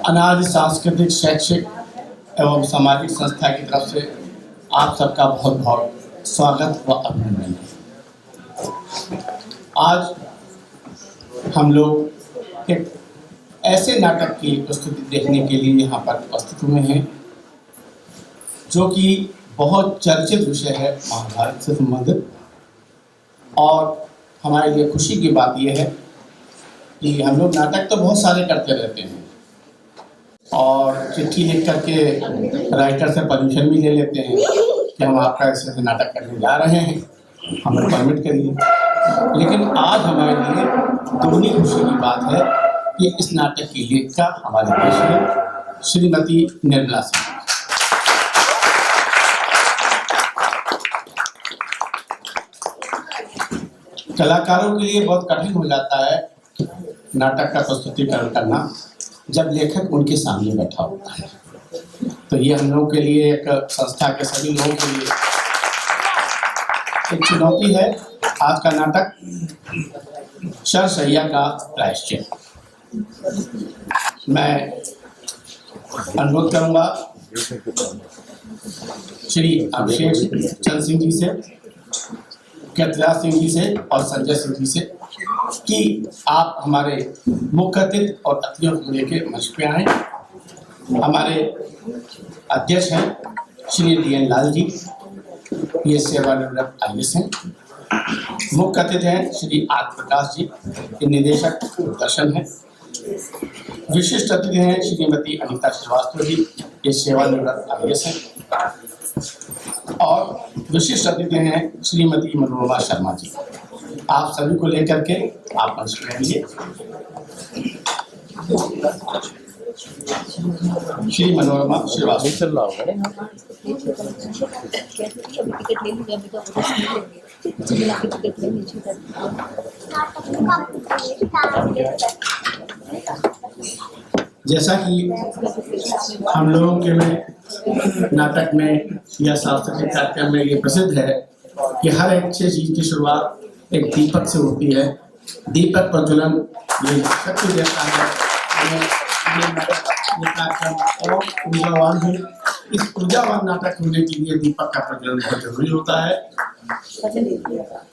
अनादि सांस्कृतिक शैक्षिक एवं सामाजिक संस्था की तरफ से आप सबका बहुत बहुत स्वागत व अभिनंदन है। आज हम लोग एक ऐसे नाटक की प्रस्तुति देखने के लिए यहाँ पर उपस्थित हुए हैं जो कि बहुत चर्चित विषय है, महाभारत से संबंधित। और हमारे लिए खुशी की बात यह है कि हम लोग नाटक तो बहुत सारे करते रहते हैं और चिट्ठी लिख करके राइटर से परमिशन भी ले लेते हैं कि हम आपका ऐसे नाटक करने जा रहे हैं, हमें परमिट करिए। लेकिन आज हमारे लिए दुगनी खुशी की बात है कि इस नाटक की लेखिका हमारे देश में श्रीमती निर्मला सिंह। कलाकारों के लिए बहुत कठिन हो जाता है नाटक का प्रस्तुतिकरण करना जब लेखक उनके सामने बैठा होता है। तो ये हम लोगों के लिए, एक संस्था के सभी लोगों के लिए एक चुनौती है। आज का नाटक शरशैया का प्रायश्चित। मैं अनुरोध करूंगा श्री अभिषेक चंद्र सिंह जी से, कीर्तिराज सिंह जी से और संजय सिंह जी से कि आप हमारे मुख्य अतिथि और अतिथियों को लेकर मंच पे आए। हमारे अध्यक्ष हैं श्री DN लाल जी, ये सेवानिवृत्त IAS हैं। मुख्य अतिथि हैं श्री आर प्रकाश जी, ये निदेशक दूरदर्शन हैं। विशिष्ट अतिथि हैं श्रीमती अनीता श्रीवास्तव जी, ये सेवानिवृत्त IAS हैं। और विशिष्ट अतिथि हैं श्रीमती मनोरमा शर्मा जी। आप सभी को लेकर के आप मंच पे आइए। श्री मनोरमा श्रीवास्तव। जैसा कि हम लोगों के में नाटक में या सांस्कृतिक कार्यक्रम में ये प्रसिद्ध है कि हर एक अच्छी चीज की शुरुआत एक दीपक से होती है। दीपक प्रज्वलन ये शक्ति देता है। ये कार्यक्रम और ऊर्जावान है। इस ऊर्जावान नाटक होने के लिए दीपक का प्रज्वलन बहुत जरूरी होता है।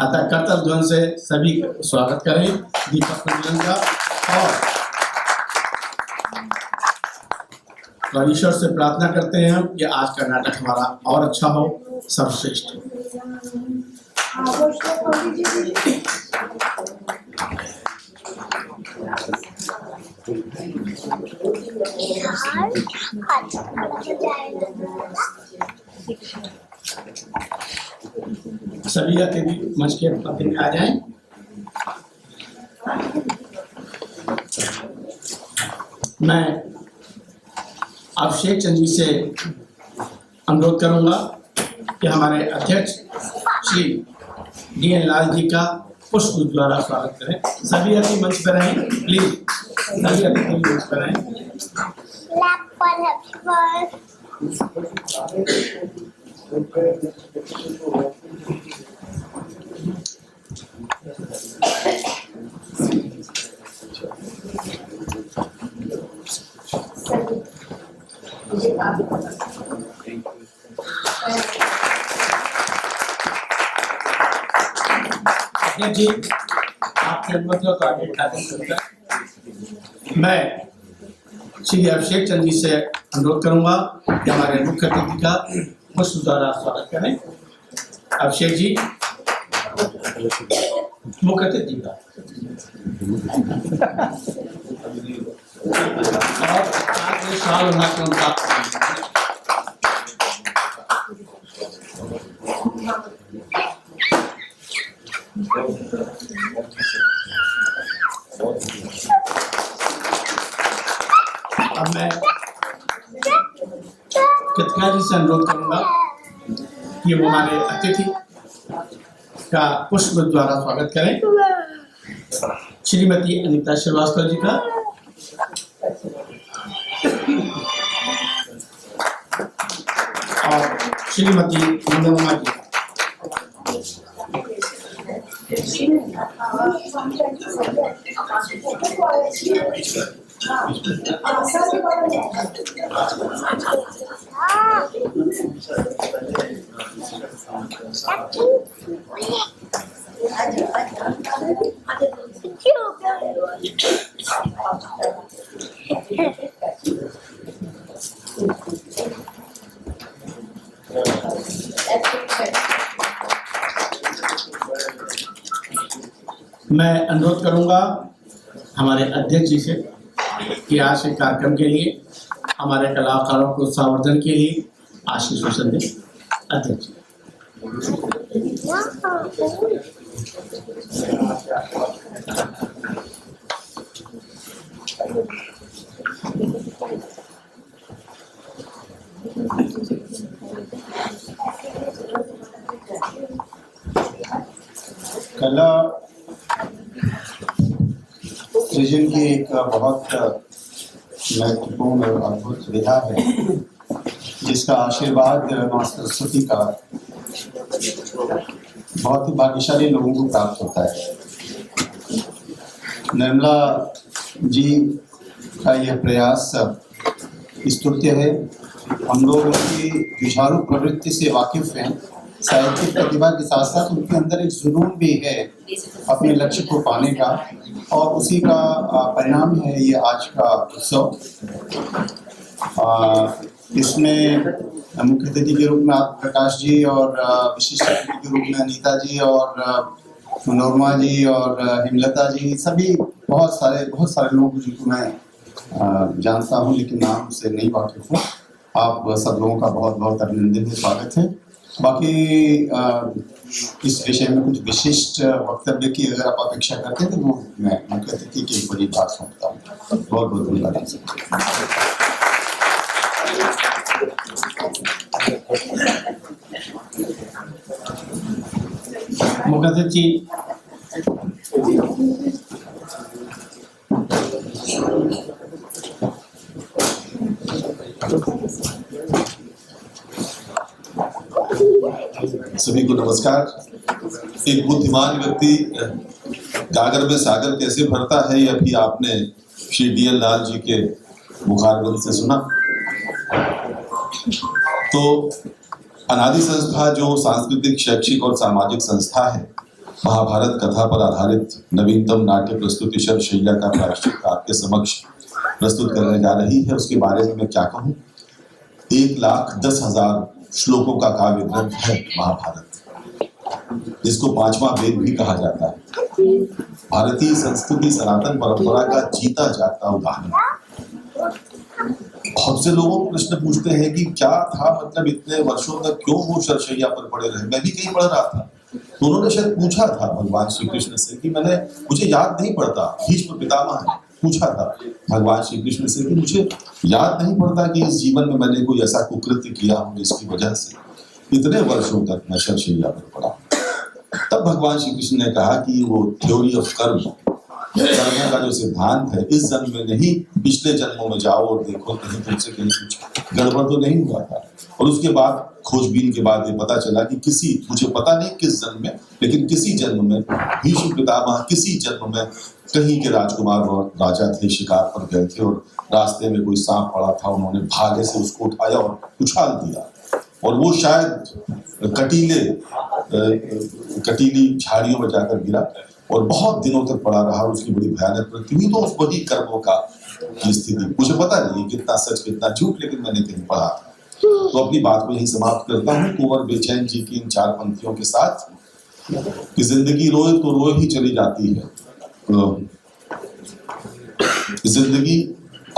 अतः कर्तव्य ध्वन से सभी स्वागत करें दीपक प्रज्वलन का और ईश्वर से प्रार्थना करते हैं हम कि आज का नाटक हमारा और अच्छा हो, सर्वश्रेष्ठ हो। सभी अतिथि मंच के पंक्ति में आ जाएं। मैं अभिषेक चंद्र जी से अनुरोध करूंगा कि हमारे अध्यक्ष श्री DN लाल जी का पुष्प द्वारा स्वागत करें। सभी अतिथि मंच पर रहें प्लीज, सभी अतिथि मंच पर रहें। जी आपके अनुमति तो आगे बढ़ा। मैं श्री अभिषेक चंद्र जी से अनुरोध करूंगा कि हमारे मुख्य अतिथि का पुष्प द्वारा स्वागत करें। अभिषेक जी मुख्य अतिथि का और आगे साल कार्यक्रम प्राप्त अब मैं कीर्तिराज जी से अनुरोध करूंगा कि वो हमारे अतिथि का पुष्प द्वारा स्वागत करें। श्रीमती अनीता श्रीवास्तव जी का और श्रीमती मनोरमा जी का। मैं अनुरोध करूंगा हमारे अध्यक्ष जी से कि आज के कार्यक्रम के लिए हमारे कलाकारों को उत्साहवर्धन के लिए आशीर्वाद दें। अध्यक्ष कला सृजन की एक बहुत महत्वपूर्ण और अद्भुत विधा है जिसका आशीर्वाद मां सरस्वती का बहुत ही भाग्यशाली लोगों को प्राप्त होता है। निर्मला जी का यह प्रयास स्तुत्य है। हम लोग उनकी जुझारू प्रवृत्ति से वाकिफ हैं। साहित्यिक प्रतिभा के साथ साथ उनके अंदर एक जुनून भी है अपने लक्ष्य को पाने का, और उसी का परिणाम है ये आज का उत्सव। इसमें मुख्य अतिथि के रूप में आप प्रकाश जी और विशिष्ट अतिथि के रूप में अनीता जी और मनोरमा जी और हिमलता जी, सभी बहुत सारे लोगों को जिनको मैं जानता हूँ लेकिन नाम से नहीं वाकिफ हूँ। आप सब लोगों का बहुत बहुत अभिनंदन है, स्वागत है। बाकी इस विषय में कुछ विशिष्ट वक्तव्य की अगर आप अपेक्षा करते हैं तो वो मैं मुख्य अतिथि की एक बड़ी बात सुनता हूँ। बहुत बहुत धन्यवाद। मुख्य अतिथि सभी को नमस्कार। एक बुद्धिमान व्यक्ति गागर में सागर कैसे भरता है यह भी आपने श्री DL लाल जी के मुखारबंद से सुना। तो अनादि संस्था जो सांस्कृतिक, शैक्षिक और सामाजिक संस्था है, महाभारत कथा पर आधारित नवीनतम नाट्य प्रस्तुति शैया का प्रायश्चित आपके समक्ष प्रस्तुत करने जा रही है। उसके बारे में मैं क्या कहूँ। 1,10,000 श्लोकों का काव्य ग्रंथ है महाभारत। इसको 5वां वेद भी कहा जाता है। भारतीय संस्कृति सनातन परंपरा का जीता जागता उदाहरण। बहुत से लोगों को प्रश्न पूछते हैं कि क्या था, मतलब इतने वर्षों तक क्यों वो शरशैया पर पड़े रहे। मैं भी कहीं पढ़ रहा था तो उन्होंने शायद पूछा था भगवान श्री कृष्ण से कि मुझे याद नहीं पड़ता। भीष्म पितामह ने पूछा था भगवान श्री कृष्ण से कि मुझे याद नहीं पड़ता कि इस जीवन में मैंने कोई ऐसा कुकृत्य किया हो जिसकी वजह से इतने वर्षों तक मैं शरशैया पर पड़ा। तब भगवान श्री कृष्ण ने कहा कि वो थ्योरी ऑफ कर्म का जो सिद्धांत है, इस जन्म में नहीं पिछले जन्मों में जाओ और देखो कहीं तुमसे कहीं कुछ गड़बड़ तो नहीं हुआ था। और उसके बाद खोजबीन के बाद ये पता चला कि मुझे पता नहीं किस जन्म में, लेकिन किसी जन्म में भीष्म पितामह किसी जन्म में कहीं के राजकुमार और राजा थे, शिकार पर गए थे और रास्ते में कोई सांप पड़ा था। उन्होंने भाले से उसको उठाया और उछाल दिया और वो शायद कटीली झाड़ियों में जाकर गिरा और बहुत दिनों तक पड़ा रहा। उसकी बड़ी भयानक मृत्यु हुई। तो उस वही कर्मों का की स्थिति, मुझे पता नहीं कितना सच कितना झूठ, लेकिन मैंने कहीं पढ़ा। तो अपनी बात को यहीं समाप्त करता हूँ कुंवर बेचैन जी की इन 4 पंक्तियों के साथ कि जिंदगी रोए तो रोए ही चली जाती है। जिंदगी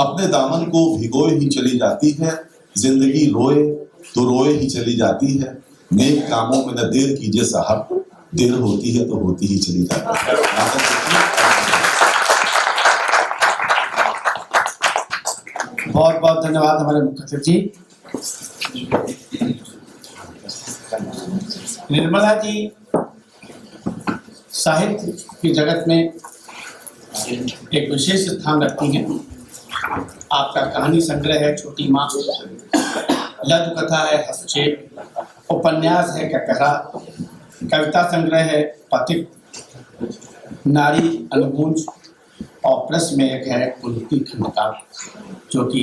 अपने दामन को भिगोए ही चली जाती है। जिंदगी रोए तो रोए ही चली जाती है। नेक कामों में न देर कीजिए साहब, देर होती है तो होती ही चली जाती है। बहुत बहुत धन्यवाद हमारे मुख्य अतिथि निर्मला जी। साहित्य की जगत में एक विशेष स्थान रखती हैं। आपका कहानी संग्रह है छोटी माँ, लघु कथा है हस्तक्षेप, उपन्यास है ककहरा, कविता संग्रह है पथिक, नारी अनुगूंज और प्लस में एक है कुंती खंड का, जो कि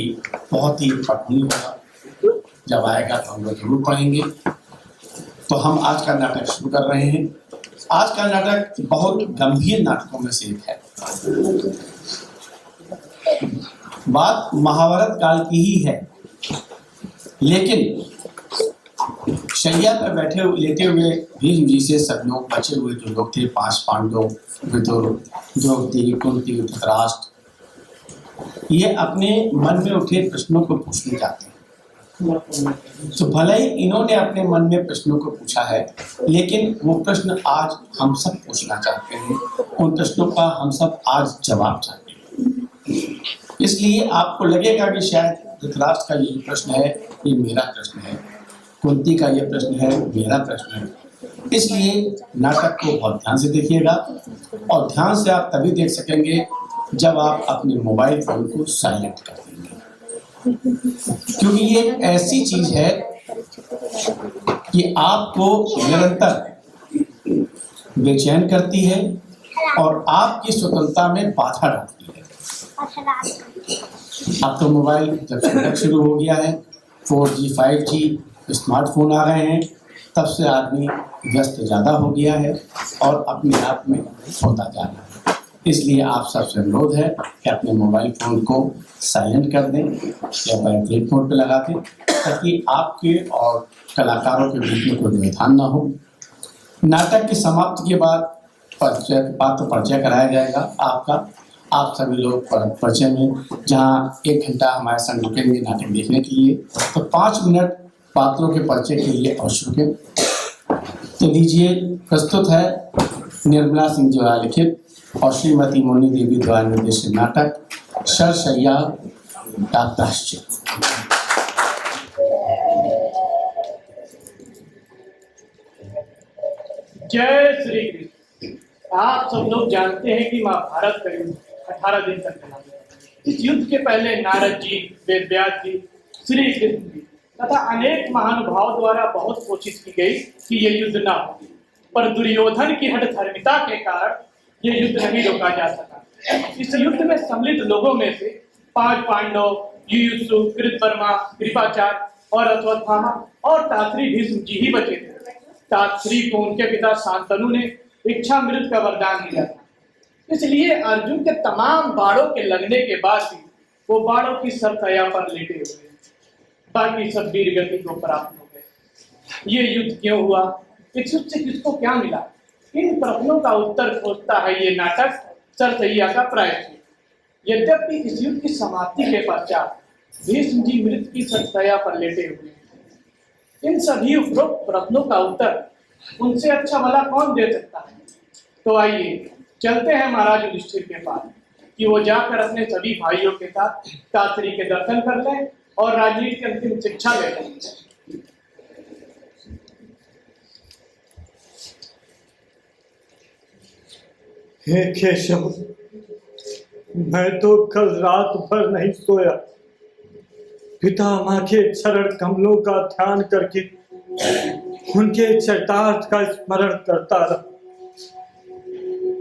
बहुत ही पठनीय होगा। जब आएगा तो हम लोग जरूर पढ़ेंगे। तो हम आज का नाटक शुरू कर रहे हैं। आज का नाटक बहुत गंभीर नाटकों में से एक है। बात महाभारत काल की ही है, लेकिन शैया पर बैठे हुए लेटे हुए भीष्म जी से सब लोग बचे हुए जो लोग थे, 5 पांडव, विदुर, द्रौपदी, कुंती, धृतराष्ट्र, ये अपने मन में उठे प्रश्नों को पूछने जाते हैं। तो भले ही इन्होंने अपने मन में प्रश्नों को पूछा है, लेकिन वो प्रश्न आज हम सब पूछना चाहते हैं। उन प्रश्नों का हम सब आज जवाब चाहते हैं। इसलिए आपको लगेगा कि शायद धृतराष्ट्र का ये प्रश्न है, ये मेरा प्रश्न है, कुंती का ये प्रश्न है, मेरा प्रश्न है। इसलिए नाटक को बहुत ध्यान से देखिएगा, और ध्यान से आप तभी देख सकेंगे जब आप अपने मोबाइल फोन को साइलेंट कर देंगे, क्योंकि ये एक ऐसी चीज है कि आपको निरंतर बेचैन करती है और आपकी स्वतंत्रता में बाधा डालती है। अब तो मोबाइल जब से शुरू हो गया है, 4G 5G स्मार्टफोन आ गए हैं, तब से आदमी व्यस्त ज़्यादा हो गया है और अपने आप में होता जा रहा है। इसलिए आप सबसे अनुरोध है कि अपने मोबाइल फ़ोन को साइलेंट कर दें या वाइब्रेट मोड पे लगा दें, ताकि आपके और कलाकारों के बीच में कोई व्यवधान ना हो। नाटक की समाप्ति के बाद परिचय कराया जाएगा आपका। आप सभी लोग परिचय में, जहाँ 1 घंटा हमारे संग रुकेंगे नाटक देखने के लिए, तो 5 मिनट पात्रों के परिचय के लिए अवश्य रुकें। तो लीजिए, प्रस्तुत है निर्मला सिंह द्वारा लिखित और श्रीमती मोनी देवी द्वारा निर्देशित नाटक शरशय्या का प्रायश्चित। जय श्री कृष्ण। आप सब लोग जानते हैं कि महाभारत का युद्ध 18 दिन तक चला। इस युद्ध के पहले नारद जी, वेदव्यास जी, श्री कृष्ण जी तथा अनेक महानुभाव द्वारा बहुत कोशिश की गई कि ये युद्ध ना हो, पर दुर्योधन की हठधर्मिता के कारण ये युद्ध नहीं रोका जा सका। इस युद्ध में सम्मिलित लोगों में से 5 पांडव, युयुत्सु, कृतवर्मा, कृपाचार्य और अश्वत्थामा और तात्री भीष्म जी ही बचे थे। तात्री को उनके पिता शांतनु ने इच्छा मृत का वरदान दिया था, इसलिए अर्जुन के तमाम बाणों के लगने के बाद भी वो बाणों की सरसया पर लेटे हुए, बाकी सब वीर गति को प्राप्त हो गए। ये युद्ध क्यों हुआ, इस युद्ध से किसको क्या मिला, इन प्रश्नों का उत्तर खोजता है ये नाटक शरशय्या का प्रायश्चित। यद्यपि इस युद्ध की समाप्ति के पश्चात भीष्म जी मृत की सरसया पर लेटे हुए हैं। इन सभी उपरोक्त प्रश्नों का उत्तर उनसे अच्छा भला कौन दे सकता है। तो आइए चलते हैं महाराज युधिष्ठिर के पास कि वो जाकर अपने सभी भाइयों के साथ तात्री के दर्शन कर लें और राजनीति की अंतिम शिक्षा ले लें। हे केशव, मैं तो कल रात भर नहीं सोया। पितामह के चरण कमलों का ध्यान करके उनके चरितार्थ का स्मरण करता रहा।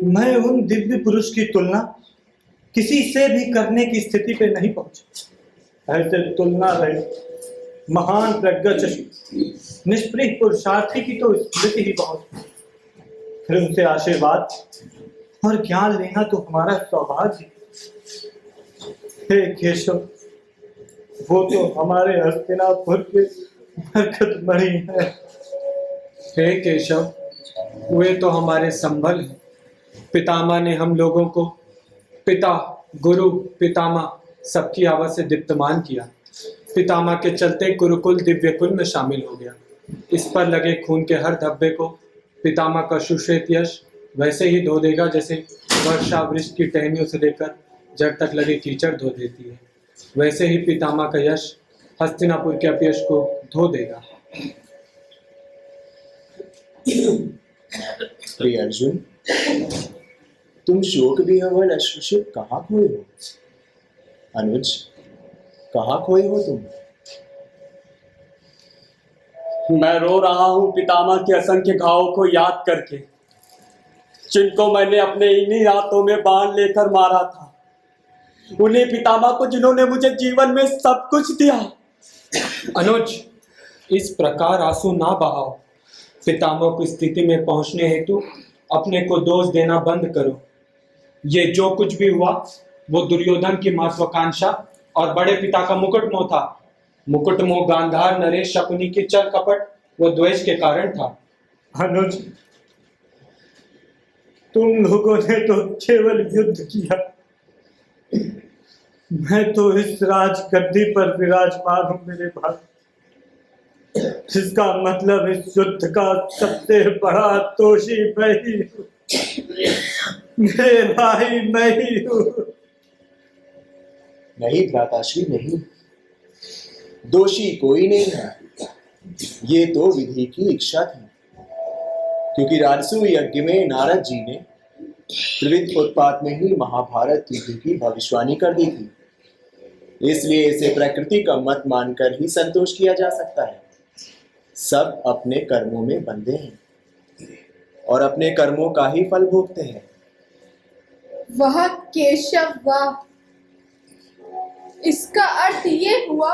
मैं उन दिव्य पुरुष की तुलना किसी से भी करने की स्थिति पे नहीं पहुंचा। ऐसे तुलना रहे महान प्रज्ञाचक्षु निष्प्रिय पुरुषार्थी की तो स्मृति ही बहुत। फिर उनसे आशीर्वाद और ज्ञान लेना तो हमारा सौभाग्य। हे केशव, वो तो हमारे हस्तिनापुर के बरकत मणि है। हे केशव, वे तो हमारे संबल हैं। पितामह ने हम लोगों को पिता, गुरु, पितामह सबकी आवाज से दीप्तमान किया। पितामह के चलते गुरुकुल दिव्य कुल में शामिल हो गया। इस पर लगे खून के हर धब्बे को पितामह का सुश्रेत यश वैसे ही धो देगा जैसे वर्षा वृष्टि की टहनियों से लेकर जड़ तक लगे कीचड़ धो देती है। वैसे ही पितामह का यश हस्तिनापुर के अपयश को धो देगा। प्रिय अर्जुन, तुम शोक विह्वल अश्रु से कहाँ खोए हो? अनुज, कहाँ खोए हो तुम? मैं रो रहा हूँ पितामह के असंख्य घावों को याद करके, जिनको मैंने अपने इन्हीं हाथों में बाण लेकर मारा था। उन्हीं पितामह को जिन्होंने मुझे जीवन में सब कुछ दिया। अनुज, इस प्रकार आंसू ना बहाओ। पितामह की स्थिति में पहुंचने हेतु अपने को दोष देना बंद करो। ये जो कुछ भी हुआ वो दुर्योधन की महत्वाकांक्षा और बड़े पिता का मुकुट मोह था। मुकुट मोह गांधार, नरेश, शकुनी की चल कपट वो द्वेष के कारण था। अनुज, तुम लोगों ने तो केवल युद्ध किया, मैं तो इस राजगद्दी पर विराजमान हूं मेरे भाई। इसका मतलब इस युद्ध का सबसे बड़ा दोषी मैं ही हूं मेरे भाई, मैं ही हूं। नहीं भ्राताश्री, नहीं, दोषी कोई नहीं है। ये तो विधि की इच्छा थी, क्योंकि राजसूय यज्ञ में नारद जी ने त्रिविध उत्पात में ही महाभारत युद्ध की भविष्यवाणी कर दी थी। इसलिए इसे प्रकृति का मत मानकर ही संतोष किया जा सकता है। सब अपने कर्मों में बंधे हैं और अपने कर्मों का ही फल भोगते हैं। वह केशव, वाह! इसका अर्थ ये हुआ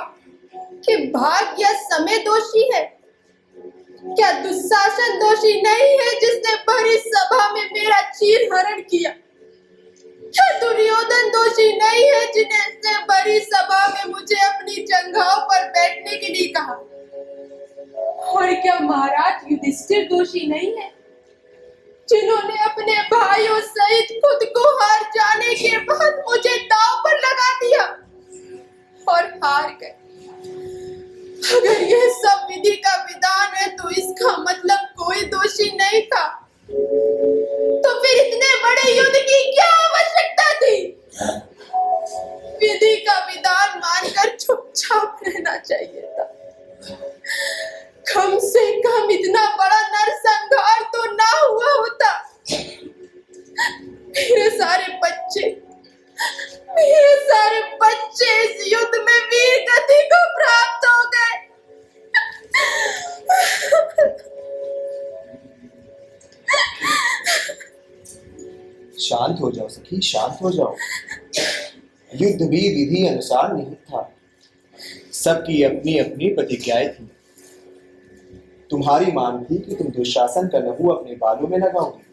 कि भाग्य या समय दोषी है। क्या दुशासन दोषी नहीं है जिसने भरी सभा में मेरा चीर हरण किया? क्या दुर्योधन दोषी नहीं है जिसने भरी सभा में मुझे अपनी जंघाओं पर बैठने के लिए कहा? और क्या महाराज युधिष्ठिर दोषी नहीं है जिन्होंने अपने भाइयों सहित खुद को हार जाने के बाद मुझे दांव पर लगा दिया और हार गए? अगर यह सब विधि का विधान है तो इसका मतलब कोई दोषी नहीं था। तो फिर इतने बड़े युद्ध की क्या आवश्यकता थी? विधि का विधान मानकर चुपचाप रहना चाहिए था। कम से कम इतना बड़ा नरसंहार तो ना हुआ होता। मेरे सारे बच्चे इस युद्ध में वीर गति को प्राप्त हो गए। शांत हो जाओ सखी, शांत हो जाओ। युद्ध भी विधि अनुसार नहीं था। सबकी अपनी अपनी प्रतिज्ञाएं थी। तुम्हारी मांग थी कि तुम दुशासन का लहू अपने बालों में लगाओगे।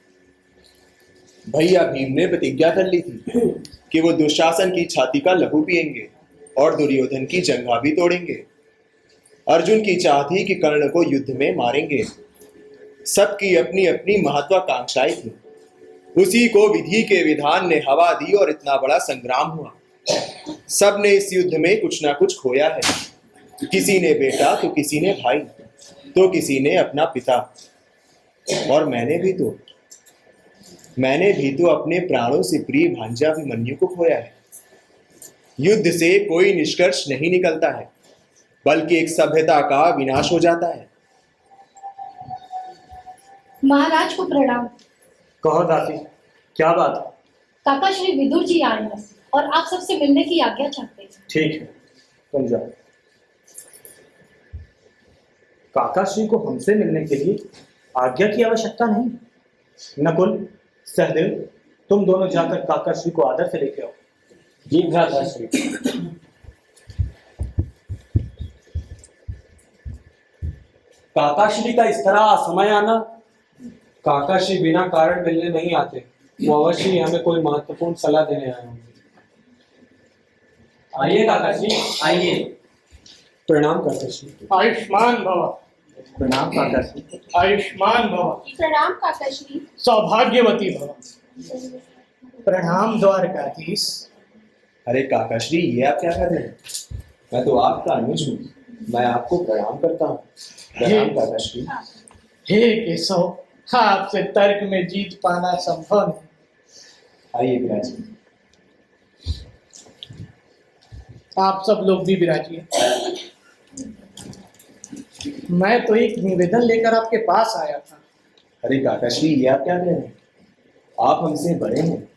भैया भीम ने प्रतिज्ञा कर ली थी कि वो दुशासन की छाती का लहू पिएंगे और दुर्योधन की जंघा भी तोड़ेंगे। अर्जुन की चाह थी कि कर्ण को युद्ध में मारेंगे। सबकी अपनी अपनी महत्वाकांक्षाएं थी। उसी को विधि के विधान ने हवा दी और इतना बड़ा संग्राम हुआ। सब ने इस युद्ध में कुछ ना कुछ खोया है। किसी ने बेटा तो किसी ने भाई तो किसी ने अपना पिता, और मैंने भी तो अपने प्राणों से प्रिय भांजा अभिमन्यु को खोया है। युद्ध से कोई निष्कर्ष नहीं निकलता है, बल्कि एक सभ्यता का विनाश हो जाता है। महाराज को प्रणाम। कहो दासी, क्या बात? काका श्री विदुर जी आए हैं और आप सबसे मिलने की आज्ञा चाहते हैं। ठीक है, तुम जाओ। काका श्री को हमसे मिलने के लिए आज्ञा की आवश्यकता नहीं। नकुल, सहदेव, तुम दोनों जाकर काका श्री को आदर से लेके आओ। जी भ्राताश्री। काकाश्री का इस तरह असमय आना? काकाश्री बिना कारण मिलने नहीं आते। वो अवश्य ही हमें कोई महत्वपूर्ण सलाह देने आए होंगे। आइए काकाश्री, आइए। प्रणाम काकाश्री। आयुष्मान भव। प्रणाम काका श्री। आयुष्मान भव। प्रणाम काका श्री। सौभाग्यवती भव। प्रणाम द्वारकाधीश। अरे काकाश्री, ये आप क्या कर रहे हैं? मैं तो आपका अनुज हूँ, मैं आपको प्रणाम करता हूँ। प्रणाम काकाश्री। हे केशव, आपसे तर्क में जीत पाना संभव नहीं। आइए विराजिए। आप सब लोग भी विराजिए। मैं तो एक निवेदन लेकर आपके पास आया था। अरे काकाश्री, ये आप क्या कह रहे हैं? आप हमसे बड़े हैं,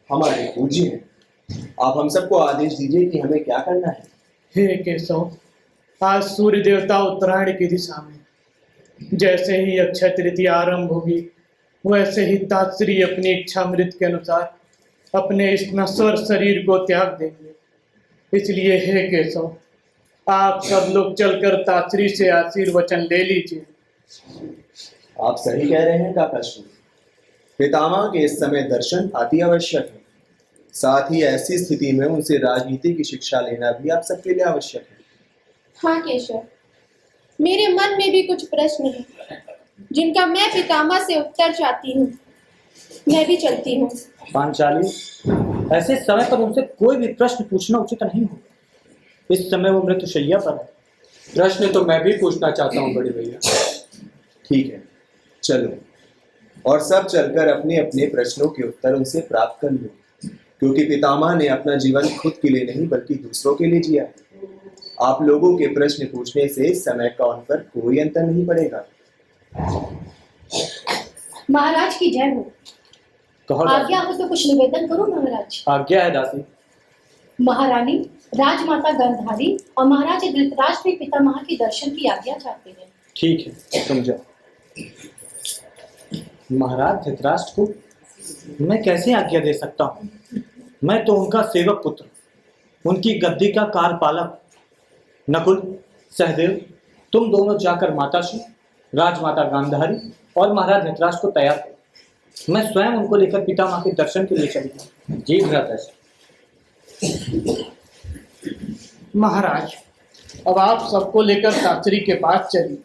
हमारे पूज्य हैं। आप हम सबको आदेश दीजिए कि हमें क्या करना है। हे केशव, आज सूर्य देवता उत्तरायण की दिशा में। जैसे ही अक्षय तृतीया आरंभ होगी, वैसे ही तात्श्री अपनी इच्छा मृत के अनुसार अपने इस नश्वर शरीर को त्याग देंगे। इसलिए हे केशव, आप सब लोग चलकर तात्री से आशीर्वचन ले लीजिए। आप सही कह रहे हैं काकाश्री। पितामह के इस समय दर्शन अति आवश्यक है। साथ ही ऐसी स्थिति में उनसे राजनीति की शिक्षा लेना भी आप सबके लिए आवश्यक है। हाँ केशव, मेरे मन में भी कुछ प्रश्न हैं जिनका मैं पितामह से उत्तर चाहती हूँ। मैं भी चलती हूँ। पांचाली, ऐसे समय पर उनसे कोई भी प्रश्न पूछना उचित नहीं हो। इस समय वो मृत्युशैया पर है। प्रश्न तो मैं भी पूछना चाहता हूँ बड़े भैया। ठीक है, चलो और सब चलकर अपने अपने प्रश्नों के उत्तर उनसे प्राप्त कर लो, क्योंकि पितामह ने अपना जीवन खुद के लिए नहीं बल्कि दूसरों के लिए जिया है। आप लोगों के प्रश्न पूछने से समय का उन पर कोई अंतर नहीं पड़ेगा। महाराज की जय हो। कहो आज्ञा हो तो कुछ निवेदन करो महाराज। आज्ञा है दासी। महारानी, राजमाता गांधारी और महाराज धृतराष्ट्र भी पितामह के दर्शन की आज्ञा चाहते हैं। ठीक है, तुम जाओ। महाराज धृतराष्ट्र को मैं कैसे आज्ञा दे सकता हूँ? मैं तो उनका सेवक पुत्र, उनकी गद्दी का कार्यपालक। नकुल, सहदेव, तुम दोनों जाकर माताश्री, राजमाता गांधारी और महाराज धृतराष्ट्र को तैयार करो। मैं स्वयं उनको लेकर पितामह के दर्शन के लिए चलूंगा। जी भ्राताश्री। महाराज, अब आप सबको लेकर तात्री के पास चलिए।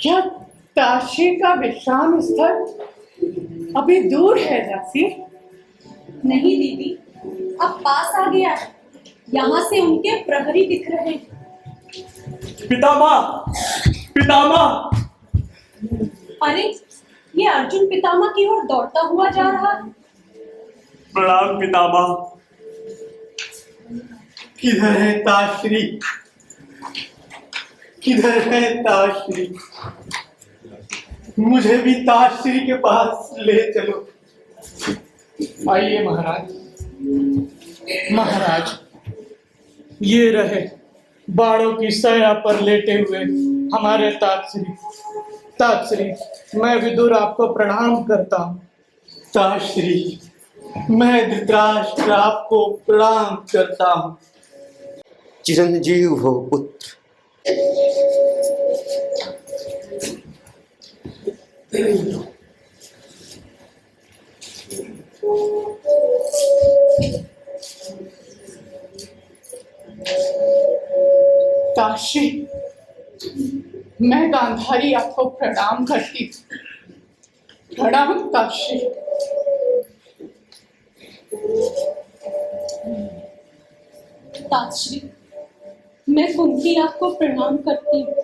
क्या काशी का विश्राम स्थल अभी दूर है दासी? नहीं दीदी, अब पास आ गया है। यहाँ से उनके प्रहरी दिख रहे हैं। पितामह, पितामह! अरे, ये अर्जुन पितामह की ओर दौड़ता हुआ जा रहा है। प्रणाम पितामह। किधर है ताश्री? किधर है ताश्री? मुझे भी ताश्री के पास ले चलो। आइए महाराज। महाराज, ये रहे बाड़ों की सया पर लेटे हुए हमारे ताश्री। ताश्री, मैं विदुर आपको प्रणाम करता हूँ। ताश्री, मैं धृतराष्ट्र आपको प्रणाम करता हूँ। चिरंजीव हो पुत्र। ताश्री, मैं गांधारी आपको प्रणाम करती हूँ। प्रणाम ताश्री। ताश्री, मैं कुंती आपको प्रणाम करती हूँ।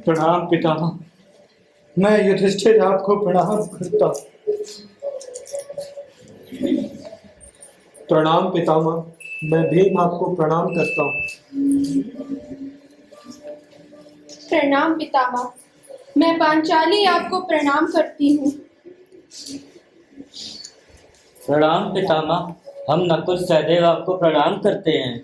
प्रणाम पितामह। मैं युधिष्ठिर आपको प्रणाम करता हूँ। प्रणाम पितामह। मैं भीम आपको प्रणाम करता हूँ। प्रणाम पितामह। मैं पांचाली आपको प्रणाम करती हूँ। प्रणाम पितामह। हम नकुल सहदेव आपको प्रणाम करते हैं।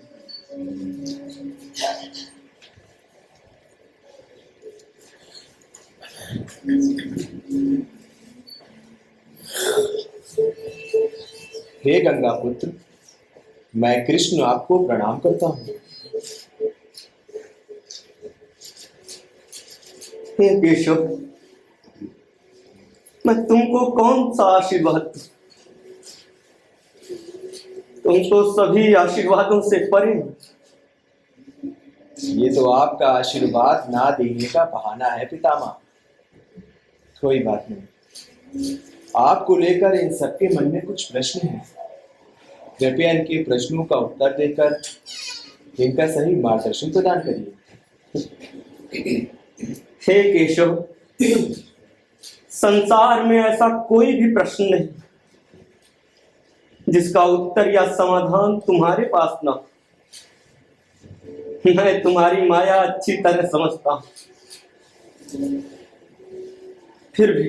हे गंगा पुत्र, मैं कृष्ण आपको प्रणाम करता हूँ। हे केशव, मैं तुमको कौन सा आशीर्वाद दूं? तुम तो सभी आशीर्वादों से परे हो। ये तो आपका आशीर्वाद ना देने का बहाना है पितामह। कोई बात नहीं, आपको लेकर इन सबके मन में कुछ प्रश्न हैं। कृपया इनके प्रश्नों का उत्तर देकर इनका सही मार्गदर्शन प्रदान करिए। हे केशव, संसार में ऐसा कोई भी प्रश्न नहीं जिसका उत्तर या समाधान तुम्हारे पास ना हो। मैं तुम्हारी माया अच्छी तरह समझता हूं, फिर भी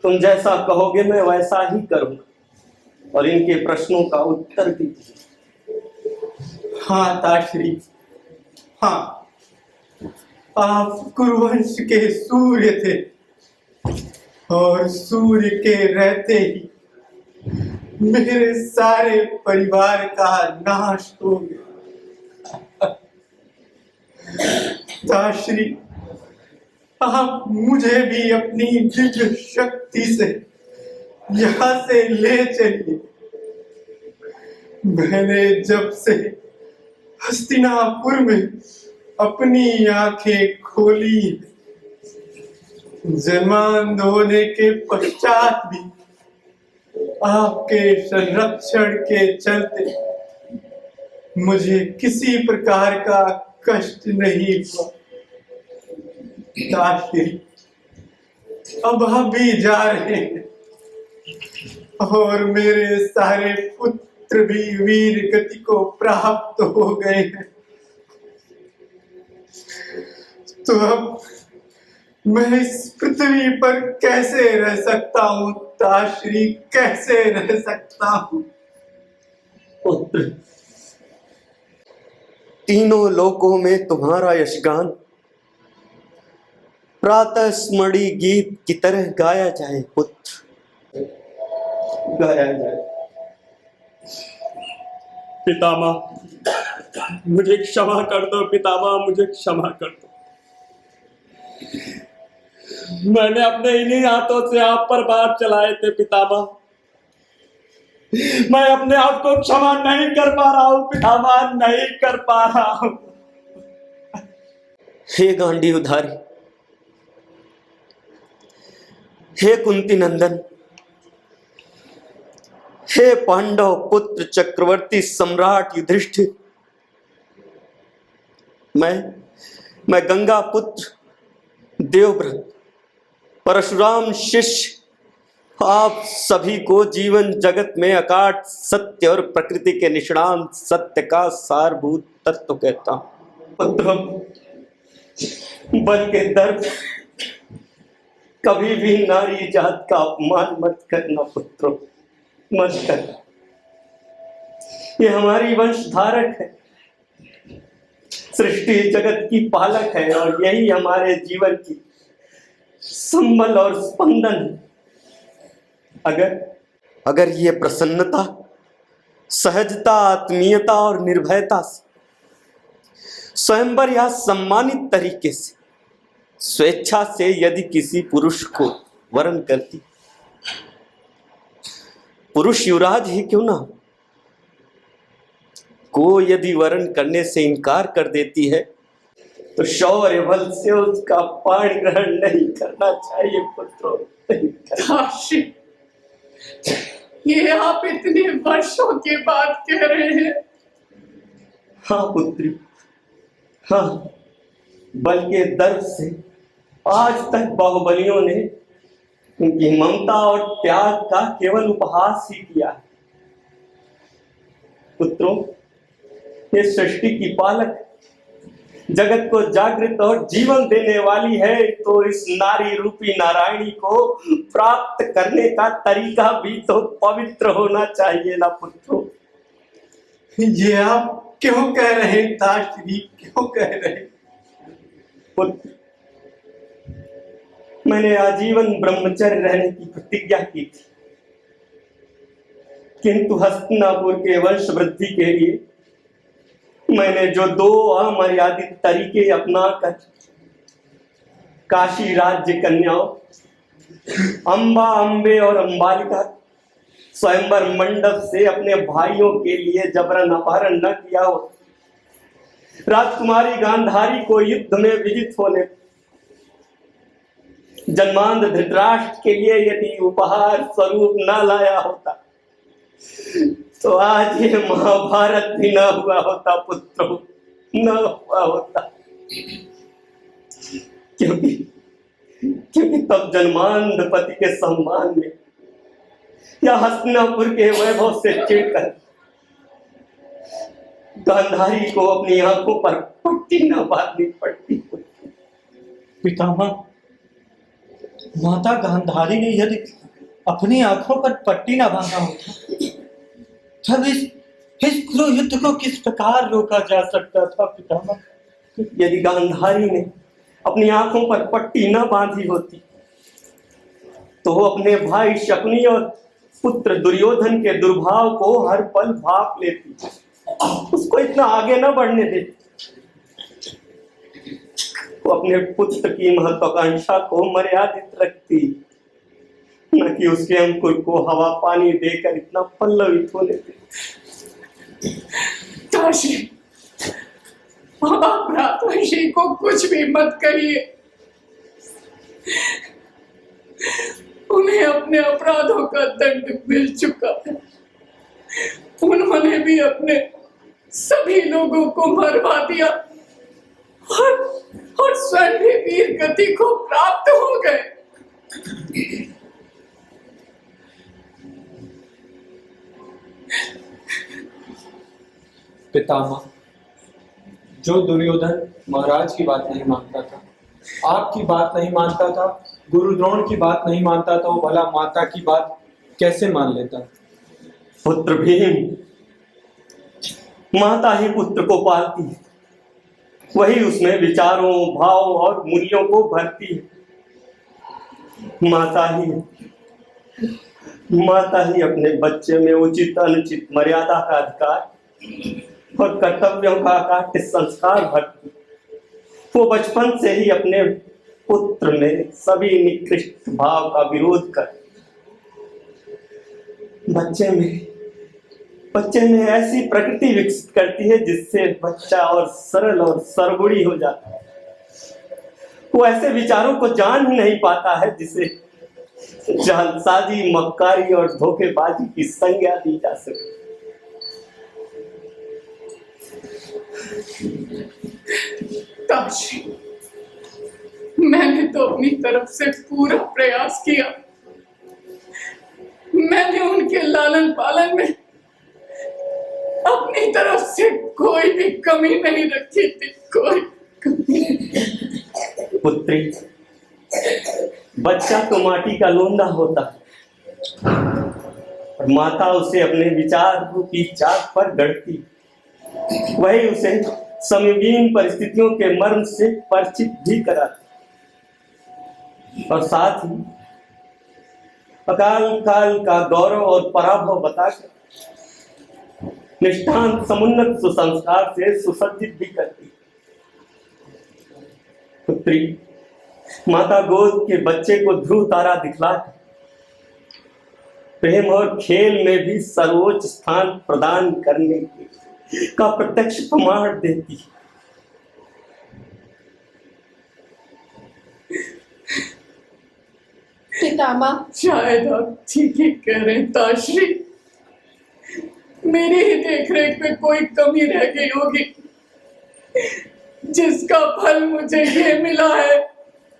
तुम जैसा कहोगे मैं वैसा ही करूंगा और इनके प्रश्नों का उत्तर दीजिए। हाँ ताश्री, हाँ, आप कुरुवंश के सूर्य थे और सूर्य के रहते ही मेरे सारे परिवार का नाश हो गया। ताश्री, आप मुझे भी अपनी दिव्य शक्ति से यहाँ से ले चलिए। मैंने जब से हस्तिनापुर में अपनी आंखें खोली, जन्मांध होने के पश्चात भी आपके संरक्षण के चलते मुझे किसी प्रकार का कष्ट नहीं हुआ। ताश्री, अब आप भी जा रहे हैं और मेरे सारे पुत्र भी वीर गति को प्राप्त हो गए हैं, तो अब मैं इस पृथ्वी पर कैसे रह सकता हूँ ताश्री, कैसे रह सकता हूँ? पुत्र, तीनों लोकों में तुम्हारा यशगान प्रातः स्मरणीय गीत की तरह गाया जाए पुत्र, गाया जाए। पितामह, मुझे क्षमा कर दो पितामह, मुझे क्षमा कर दो। मैंने अपने इन्हीं हाथों से आप पर बाण चलाए थे पितामह। मैं अपने आप को क्षमा नहीं कर पा रहा हूं पितामह, नहीं कर पा रहा हूं। हे गांडी उधारी, हे कुंती नंदन, हे पांडव पुत्र चक्रवर्ती सम्राट युधिष्ठिर, मैं गंगा पुत्र देवव्रत परशुराम शिष्य आप सभी को जीवन जगत में अकाट सत्य और प्रकृति के निष्णांत सत्य का सारभूत तत्व कहता हूं। पुत्रों, बल के दर्द कभी भी नारी जात का अपमान मत करना पुत्रों, मत करना। ये हमारी वंशधारक है, सृष्टि जगत की पालक है और यही हमारे जीवन की संबल और स्पंदन है। अगर ये प्रसन्नता, सहजता, आत्मीयता और निर्भयता से स्वयंवर या सम्मानित तरीके से स्वेच्छा से यदि किसी पुरुष को वरण करती, पुरुष युवराज ही क्यों ना को यदि वरण करने से इनकार कर देती है तो शौर्य बल से उसका पाणी ग्रहण नहीं करना चाहिए पुत्रों। काशी, ये आप इतने वर्षों के बाद कह रहे हैं? हाँ पुत्री, हाँ, बल के दर्द से आज तक बाहुबलियों ने उनकी ममता और त्याग का केवल उपहास ही किया है। पुत्रों, ये सृष्टि की पालक जगत को जागृत और जीवन देने वाली है, तो इस नारी रूपी नारायणी को प्राप्त करने का तरीका भी तो पवित्र होना चाहिए ना पुत्रों। ये आप क्यों कह रहे हैं ताश्री, क्यों कह रहे हैं? पुत्र, मैंने आजीवन ब्रह्मचर्य रहने की प्रतिज्ञा की थी, किंतु हस्तिनापुर के वंश वृद्धि के लिए मैंने जो दो अमर्यादित तरीके अपनाकर काशी राज्य कन्याओं अंबा, अंबे और अंबालिका स्वयंवर मंडप से अपने भाइयों के लिए जबरन अपहरण न किया हो, राजकुमारी गांधारी को युद्ध में विजित होने, जन्मांध धृतराष्ट्र के लिए यदि उपहार स्वरूप न लाया होता तो आज ये महाभारत भी ना हुआ होता पुत्रों, ना हुआ होता। क्योंकि तब जन्मांधपति के सम्मान में या हस्तिनापुर के वैभव से चिढ़कर गांधारी को अपनी आंखों पर पट्टी न बांधनी पड़ती। पितामह, माता गांधारी ने यदि अपनी आंखों पर पट्टी न बांधा होता तब इस क्रूर युद्ध को किस प्रकार रोका जा सकता था पितामह? यदि गांधारी ने अपनी आंखों पर पट्टी न बांधी होती तो वो अपने भाई शकुनी और पुत्र दुर्योधन के दुर्भाव को हर पल भाप लेती, उसको इतना आगे न बढ़ने देती। वो अपने पुत्र की महत्वाकांक्षा को मर्यादित रखती, न कि उसके अंकुर को हवा पानी देकर इतना पल्लवित होने देती। काशी, आप भ्रातृषि को कुछ भी मत कहिए। उन्हें अपने अपराधों का दंड मिल चुका है। उन्होंने भी अपने सभी लोगों को मरवा दिया और स्वयं भी वीर गति को प्राप्त हो गए। पितामह, जो दुर्योधन महाराज की बात नहीं मानता था, आपकी बात नहीं मानता था, गुरु द्रोण की बात नहीं मानता था, वो भला माता की बात कैसे मान लेता? पुत्र भीम, माता ही पुत्र को पालती है, वही उसमें विचारों, भाव और मूल्यों को भरती है। माता ही अपने बच्चे में उचित अनुचित मर्यादा का अधिकार और कर्तव्यों का अकाट्य संस्कार भरती। वो बचपन से ही अपने पुत्र में सभी निकृष्ट भाव का विरोध कर बच्चे में ऐसी प्रकृति विकसित करती है जिससे बच्चा और सरल और सरगुणी हो जाता है। वो ऐसे विचारों को जान ही नहीं पाता है जिसे जालसाजी, मक्कारी और धोखेबाजी की संज्ञा दी जा सके। काशी, मैंने तो अपनी तरफ से पूरा प्रयास किया। मैंने उनके लालन पालन में अपनी तरफ से कोई भी कमी नहीं रखी थी, कोई कमी। पुत्री, बच्चा तो माटी का लोंदा होता और माता उसे अपने विचार रूपी चाक पर गढ़ती, वही उसे समयुगीन परिस्थितियों के मर्म से परिचित भी कराती और साथ ही अकाल काल का गौरव और पराभव बताकर निष्ठांत समुन्नत सुसंस्कार से सुसज्जित भी करती। पुत्री, माता गोद के बच्चे को ध्रुव तारा दिखलाकर प्रेम और खेल में भी सर्वोच्च स्थान प्रदान करने का प्रत्यक्ष प्रमाण देती है। पितामह, शायद आप ठीक ही कह रहे हैं ताश्री। मेरी ही देखरेख में कोई कमी रह गई होगी, जिसका फल मुझे ये मिला है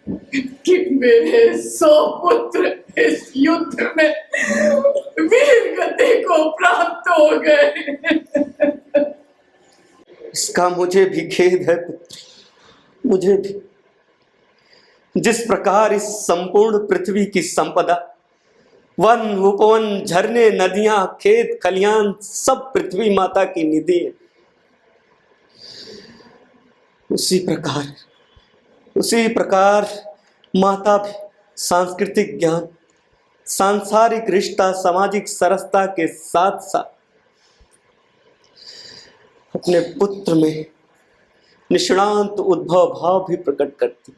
कि मेरे 100 पुत्र इस युद्ध में वीर गति को प्राप्त हो गए। इसका मुझे भी खेद है पुत्री, मुझे भी। जिस प्रकार इस संपूर्ण पृथ्वी की संपदा, वन उपवन, झरने, नदियां, खेत खलियान सब पृथ्वी माता की निधि है, उसी प्रकार माता भी सांस्कृतिक ज्ञान, सांसारिक रिश्ता, सामाजिक सरसता के साथ साथ अपने पुत्र में निष्णांत उद्भव भाव भी प्रकट करती।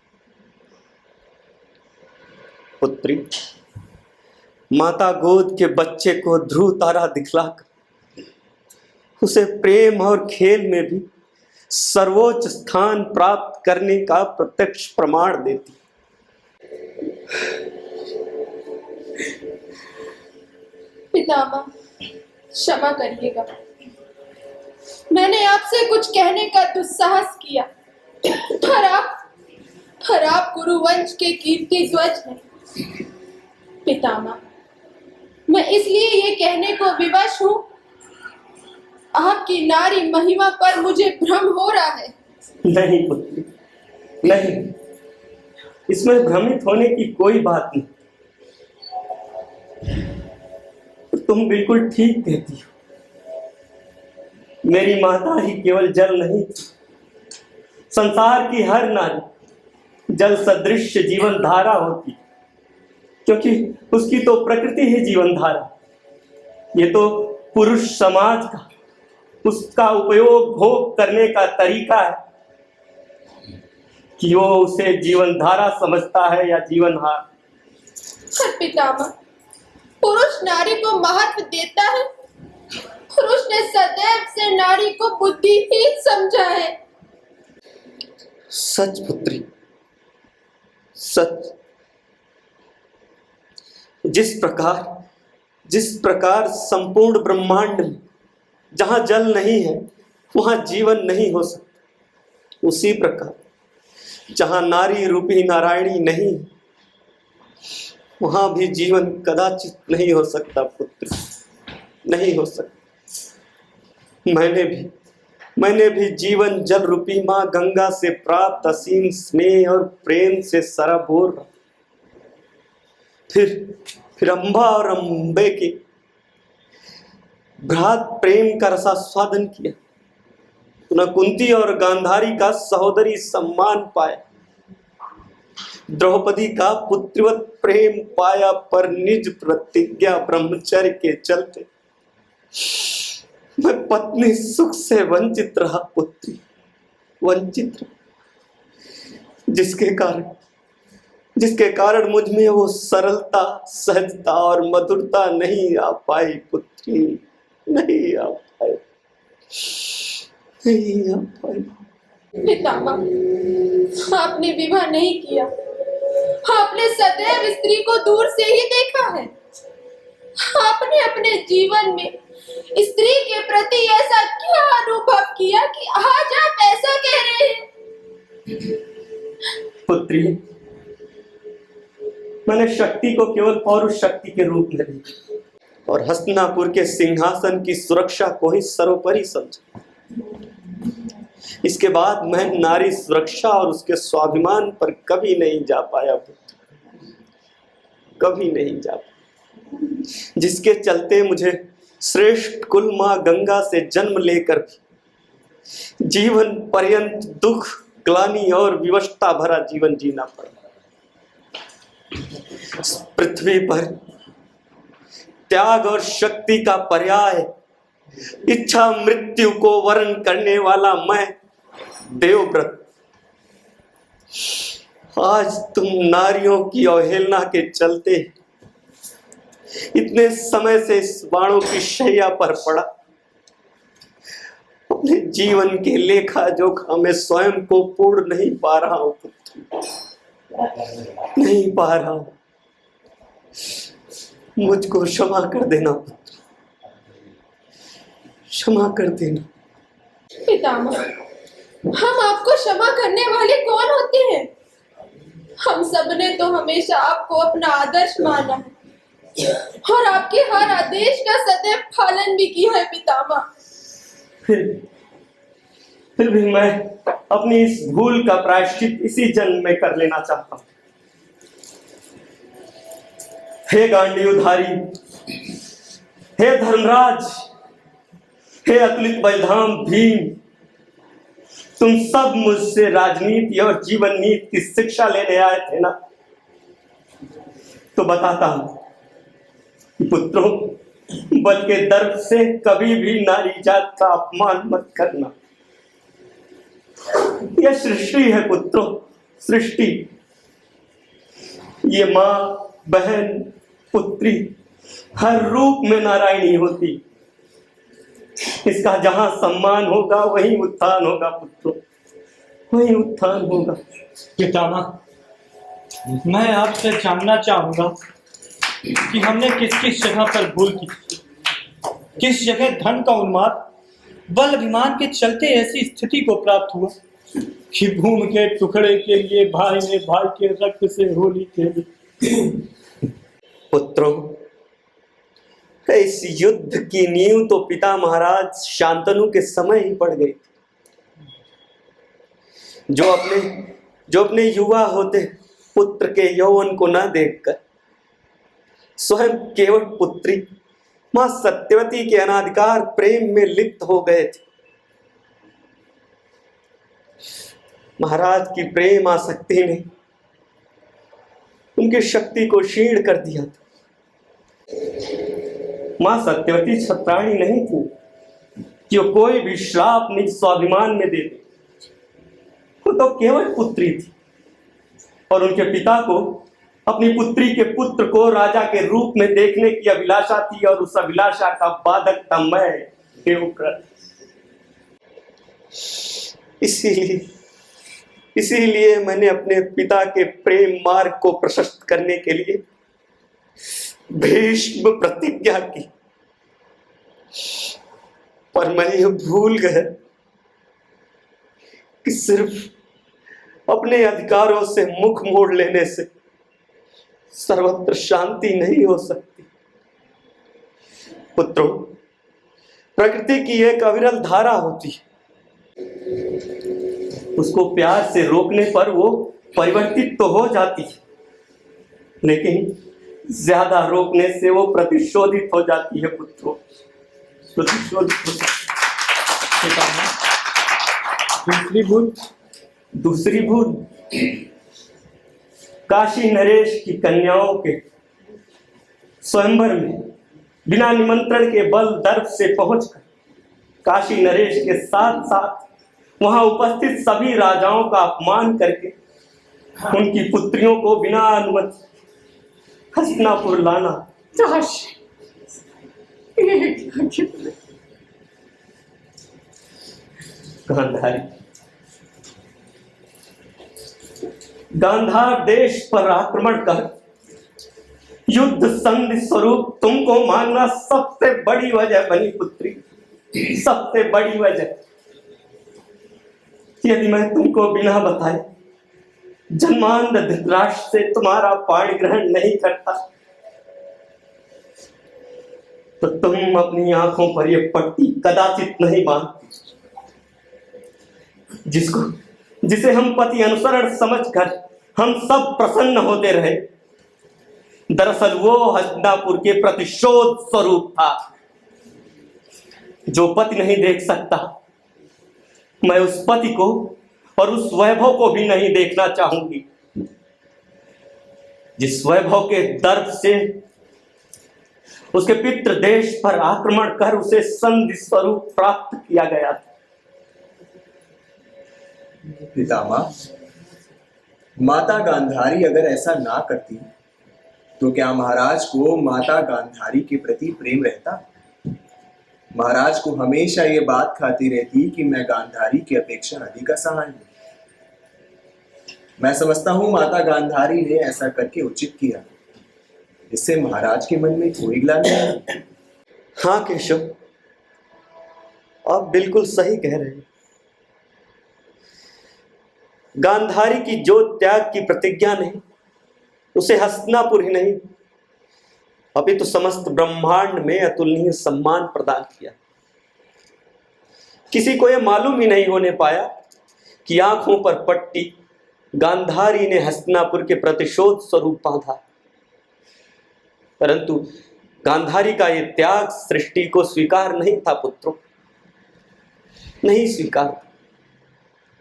पुत्री, माता गोद के बच्चे को ध्रुव तारा दिखलाकर उसे प्रेम और खेल में भी सर्वोच्च स्थान प्राप्त करने का प्रत्यक्ष प्रमाण देती। पितामह, क्षमा करिएगा, मैंने आपसे कुछ कहने का दुस्साहस किया, पर आप गुरुवंश के कीर्ति ध्वज हैं पितामह। मैं इसलिए ये कहने को विवश हूँ, आपकी नारी महिमा पर मुझे भ्रम हो रहा है। नहीं पुत्री, नहीं, इसमें भ्रमित होने की कोई बात नहीं। तुम बिल्कुल ठीक कहती हो। मेरी माता ही केवल जल नहीं, संसार की हर नारी जल सदृश जीवन धारा होती, क्योंकि उसकी तो प्रकृति ही जीवन धारा। ये तो पुरुष समाज का उसका उपयोग भोग करने का तरीका है कि वो उसे जीवन धारा समझता है या जीवनहार। पितामह, पुरुष नारी को महत्व देता है। पुरुष ने सदैव से नारी को बुद्धिहीन समझा है। सच पुत्री, सच। जिस प्रकार संपूर्ण ब्रह्मांड में जहां जल नहीं है वहां जीवन नहीं हो सकता, उसी प्रकार जहां नारी रूपी नारायणी नहीं वहां भी जीवन कदाचित नहीं हो सकता पुत्र, नहीं हो सकता। मैंने भी जीवन जल रूपी मां गंगा से प्राप्त असीम स्नेह और प्रेम से सराबोर रहा। फिर अम्बा और अम्बे के भ्रात प्रेम का रसास्वादन किया, पुनः कुंती और गांधारी का सहोदरी सम्मान पाया, द्रौपदी का पुत्रवत प्रेम पाया, पर निज प्रतिज्ञा ब्रह्मचर्य के चलते मैं पत्नी सुख से वंचित रहा पुत्री, वंचित रहा, जिसके कारण मुझ में वो सरलता, सहजता और मधुरता नहीं आ पाई पुत्री, नहीं आ पाई, नहीं आ पाई। पितामह, आपने विवाह नहीं किया, आपने सदैव स्त्री को दूर से ही देखा है। आपने अपने जीवन में स्त्री के प्रति ऐसा क्या अनुभव किया कि आज आप ऐसा कह रहे हैं? पुत्री, मैंने शक्ति को केवल पौरुष शक्ति के रूप में देखा और हस्तिनापुर के सिंहासन की सुरक्षा को ही सर्वोपरि समझा। इसके बाद मैं नारी सुरक्षा और उसके स्वाभिमान पर कभी नहीं जा पाया, कभी नहीं जा पाया, जिसके चलते मुझे श्रेष्ठ कुल मां गंगा से जन्म लेकर भी जीवन पर्यंत दुख, ग्लानि और विवशता भरा जीवन जीना पड़ा। पृथ्वी पर त्याग और शक्ति का पर्याय इच्छा मृत्यु को वर्ण करने वाला मैं देवव्रत, आज तुम नारियों की अवहेलना के चलते इतने समय से इस बाणों की शैया पर पड़ा। अपने जीवन के लेखा जोखा में स्वयं को पूर्ण नहीं पा रहा हूं पुत्र, नहीं पा रहा हूं। मुझको क्षमा कर देना पुत्र, क्षमा कर देना। पितामह, हम आपको क्षमा करने वाले कौन होते हैं? हम सबने तो हमेशा आपको अपना आदर्श माना है और आपके हर आदेश का सदैव पालन भी किया है पितामह। फिर भी मैं अपनी इस भूल का प्रायश्चित इसी जन्म में कर लेना चाहता हूं। हे गांडीवधारी, हे धर्मराज, हे अतुलित बलधाम भीम, तुम सब मुझसे राजनीति और जीवन नीति की शिक्षा लेने आए थे ना? तो बताता हूं कि पुत्रों, बल के दर्प से कभी भी नारी जात का अपमान मत करना। यह सृष्टि है पुत्रों, सृष्टि। ये मां, बहन, पुत्री हर रूप में नारायणी होती। इसका जहां सम्मान होगा वहीं उत्थान होगा पुत्रों, वहीं उत्थान होगा। पितामह, मैं आपसे जानना चाहूंगा कि हमने किस किस जगह पर भूल की। किस जगह धन का उन्माद बल अभिमान के चलते ऐसी स्थिति को प्राप्त हुआ कि भूमि के टुकड़े के लिए भाई ने भाई के रक्त से होली खेली। पुत्रों, इस युद्ध की नींव तो पिता महाराज शांतनु के समय ही पड़ गई, जो अपने युवा होते पुत्र के यौवन को न देखकर स्वयं केवल पुत्री मां सत्यवती के अनाधिकार प्रेम में लिप्त हो गए थे। महाराज की प्रेम आसक्ति ने उनकी शक्ति को क्षीण कर दिया था। मां सत्यवती छत्राणी नहीं थी कि वो कोई भी श्राप निज स्वाभिमान में दे दे। वो तो केवल पुत्री थी और उनके पिता को अपनी पुत्री के पुत्र को राजा के रूप में देखने की अभिलाषा थी, और उस अभिलाषा का बाधक था मैं देवव्रत। इसीलिए मैंने अपने पिता के प्रेम मार्ग को प्रशस्त करने के लिए भीष्म प्रतिज्ञा की, पर मैं यह भूल गया कि सिर्फ अपने अधिकारों से मुख मोड़ लेने से सर्वत्र शांति नहीं हो सकती। पुत्रों, प्रकृति की एक अविरल धारा होती है, उसको प्यार से रोकने पर वो परिवर्तित तो हो जाती है, लेकिन ज्यादा रोकने से वो प्रतिशोधित हो जाती है। पुत्रों, प्रतिशोधित हो जाती है। दूसरी भूल काशी नरेश की कन्याओं के स्वयंवर में बिना निमंत्रण के बल दर्प से पहुंचकर काशी नरेश के साथ साथ वहां उपस्थित सभी राजाओं का अपमान करके उनकी पुत्रियों को बिना अनुमति हस्तिनापुर लाना। गांधार देश पर आक्रमण कर युद्ध संधि स्वरूप तुमको मानना सबसे बड़ी वजह बनी पुत्री, सबसे बड़ी वजह। यदि मैं तुमको बिना बताए जन्मांध धृतराष्ट्र से तुम्हारा पाणी ग्रहण नहीं करता तो तुम अपनी आंखों पर यह पट्टी कदाचित नहीं बांधती, जिसे हम पति अनुसरण समझकर हम सब प्रसन्न होते रहे। दरअसल वो हस्तिनापुर के प्रतिशोध स्वरूप था। जो पति नहीं देख सकता, मैं उस पति को और उस वैभव को भी नहीं देखना चाहूंगी जिस वैभव के दर्द से उसके पितृ देश पर आक्रमण कर उसे संधि स्वरूप प्राप्त किया गया था। पितामह, माता गांधारी अगर ऐसा ना करती तो क्या महाराज को माता गांधारी के प्रति प्रेम रहता? महाराज को हमेशा ये बात खाती रहती कि मैं गांधारी की अपेक्षा अधिक असहाय हूं। मैं समझता हूं माता गांधारी ने ऐसा करके उचित किया, इससे महाराज के मन में कोई ग्लानि नहीं। हाँ केशव, आप बिल्कुल सही कह रहे हैं। गांधारी की जो त्याग की प्रतिज्ञा ने उसे हस्तिनापुर ही नहीं अभी तो समस्त ब्रह्मांड में अतुलनीय सम्मान प्रदान किया। किसी को यह मालूम ही नहीं होने पाया कि आंखों पर पट्टी गांधारी ने हस्तिनापुर के प्रतिशोध स्वरूप बांधा, परंतु गांधारी का यह त्याग सृष्टि को स्वीकार नहीं था पुत्रों, नहीं स्वीकार।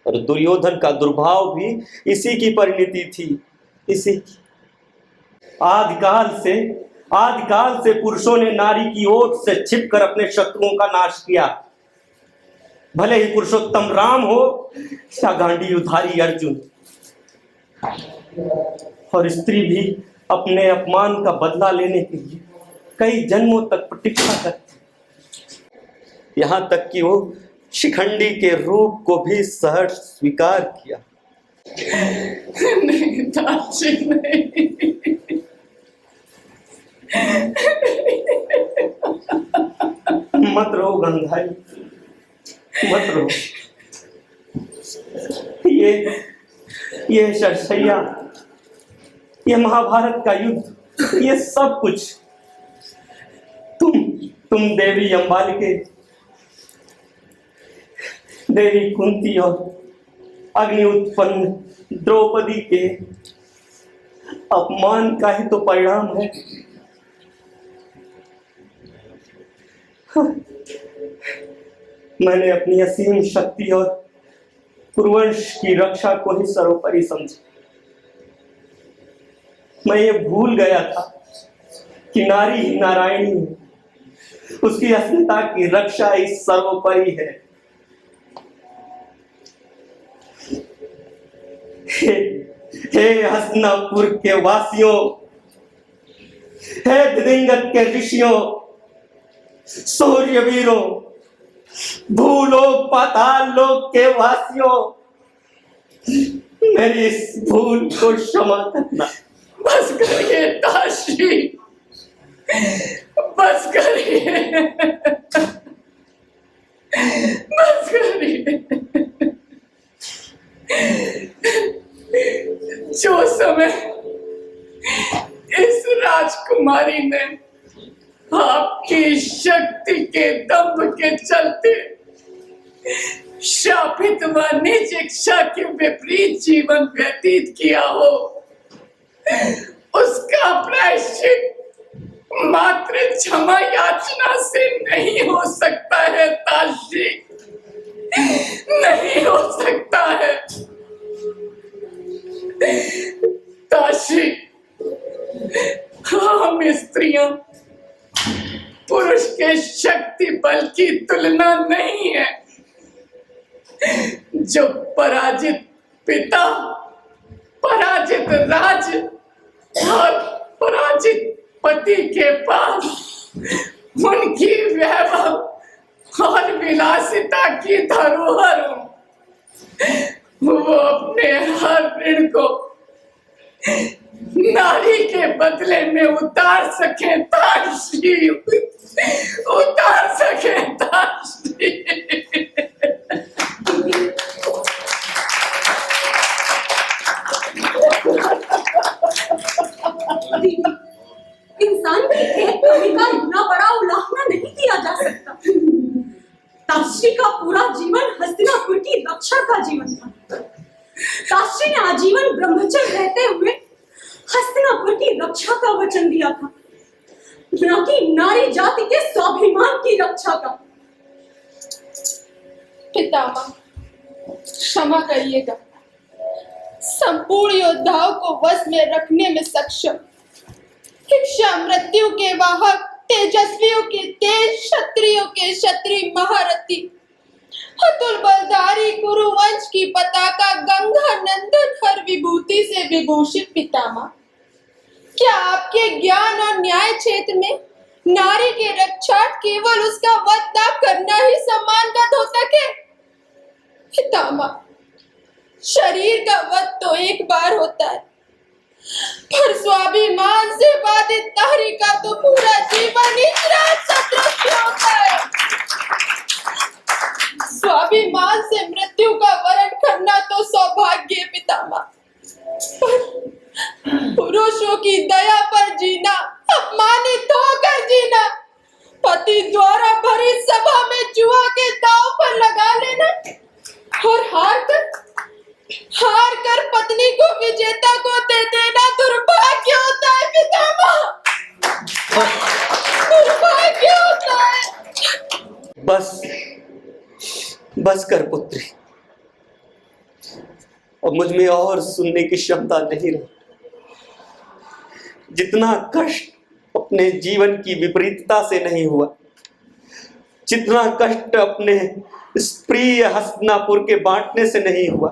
और दुर्योधन का दुर्भाव भी इसी की परिणति थी, इसी की। आदिकाल से पुरुषों ने नारी की ओट से छिपकर अपने शत्रुओं का नाश किया, भले ही पुरुषोत्तम राम हो या गांडीवधारी अर्जुन। और स्त्री भी अपने अपमान का बदला लेने के लिए कई जन्मों तक प्रतीक्षा करती, यहां तक कि वो शिखंडी के रूप को भी सहर्ष स्वीकार किया। नहीं चाची, नहीं। मत रो गंधारी, मत रो। ये सरसैया, ये महाभारत का युद्ध, ये सब कुछ तुम देवी अंबालिके, देवी कुंती और अग्नि उत्पन्न द्रौपदी के अपमान का ही तो परिणाम है। मैंने अपनी असीम शक्ति और कुरुवंश की रक्षा को ही सर्वोपरि समझा। मैं ये भूल गया था कि नारी ही नारायणी है, उसकी अस्मिता की रक्षा ही सर्वोपरि है। हे हस्तिनापुर के वासियों, हे दिदिंगत के ऋषियों, सूर्यवीरों, भूलोक पाताल लोक के वासियों, मेरी इस भूल को क्षमा करना। बस करिए ताशी, बस करिए, बस करिए। जो समय इस राजकुमारी ने आपकी शक्ति के दम्भ के चलते शापित व निज इच्छा के विपरीत जीवन व्यतीत किया हो, उसका प्रायश्चित मात्र क्षमा याचना से नहीं हो सकता है ताशी, नहीं हो सकता है ताशी। हम स्त्रियां पुरुष के शक्ति बल की तुलना नहीं है। जो पराजित पिता, पराजित राज और पराजित पति के पास उनकी वैभव और विलासिता की धरोहर हो, वो अपने हर ऋण को नारी के बदले में उतार सके ताशी, उतार सके ताशी। इंसान की एक कमी का इतना बड़ा उल्लाघना नहीं किया जा सकता। ताशी का पूरा जीवन हस्तिनापुर की रक्षा का जीवन था। ताशी ने आजीवन ब्रह्मचर्य रहते हुए हस्तिनापुर की रक्षा का वचन दिया था, न कि नारी जाति के स्वाभिमान की रक्षा का। पितामह, क्षमा करिएगा। संपूर्ण योद्धाओं को वश में रखने में सक्षम, शिक्षा मृत्यु के वाहक, तेजस्वियों के तेज, क्षत्रियों के क्षत्रिय महारथी, अतुल बलधारी कुरुवंश की पताका गंगा नंदन हर विभूति से विभूषित पितामह, क्या आपके ज्ञान और न्याय क्षेत्र में नारी के रक्षा केवल उसका वध न करना ही सम्मान का द्योतक है? पितामह, शरीर का वध तो एक बार होता है, पर स्वाभिमान से बाधित नारी का तो पूरा जीवन ही सदृश होता है। स्वाभिमान से मृत्यु का वरण करना तो सौभाग्य है पितामह, पुरुषों की दया पर जीना, अपमानित होकर जीना, पति द्वारा भरी सभा में जुआ के दांव पर लगा लेना और हार कर पत्नी को विजेता को दे देना दुर्भाग्य होता है पितामह, दुर्भाग्य होता है। बस कर पुत्री, अब मुझ में और सुनने की क्षमता नहीं रही। जितना कष्ट अपने जीवन की विपरीतता से नहीं हुआ, जितना कष्ट अपने इस प्रिय हस्तिनापुर के बांटने से नहीं हुआ,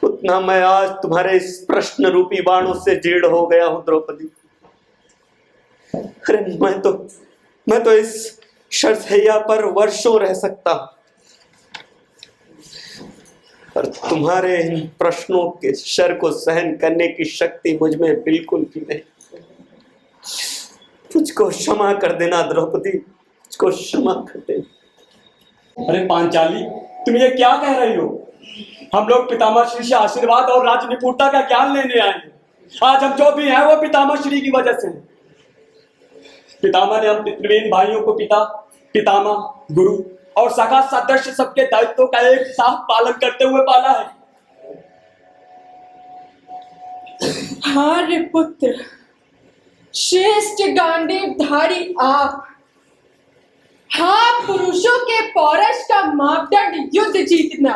उतना मैं आज तुम्हारे इस प्रश्न रूपी बाणों से जीर्ण हो गया हूं द्रौपदी। अरे मैं तो इस शरसैया पर वर्षों रह सकता हूं, और तुम्हारे इन प्रश्नों के शर को सहन करने की शक्ति मुझ में बिल्कुल भी नहीं। मुझको क्षमा कर देना द्रौपदी, मुझको क्षमा कर दे। अरे पांचाली, तुम ये क्या कह रही हो? हम लोग पितामह श्री से आशीर्वाद और राज निपुणता का ज्ञान लेने आए हैं। आज हम जो भी हैं वो पितामह श्री की वजह से हैं। पितामह ने हम पितृवीन भाइयों को पिता, पितामह, गुरु और सखा सदस्य सबके दायित्वों का एक साथ पालन करते हुए पाला है। आर्य पुत्र, श्रेष्ठ गांडीवधारी आप पुरुषों के पौरुष का मापदंड युद्ध जीतना,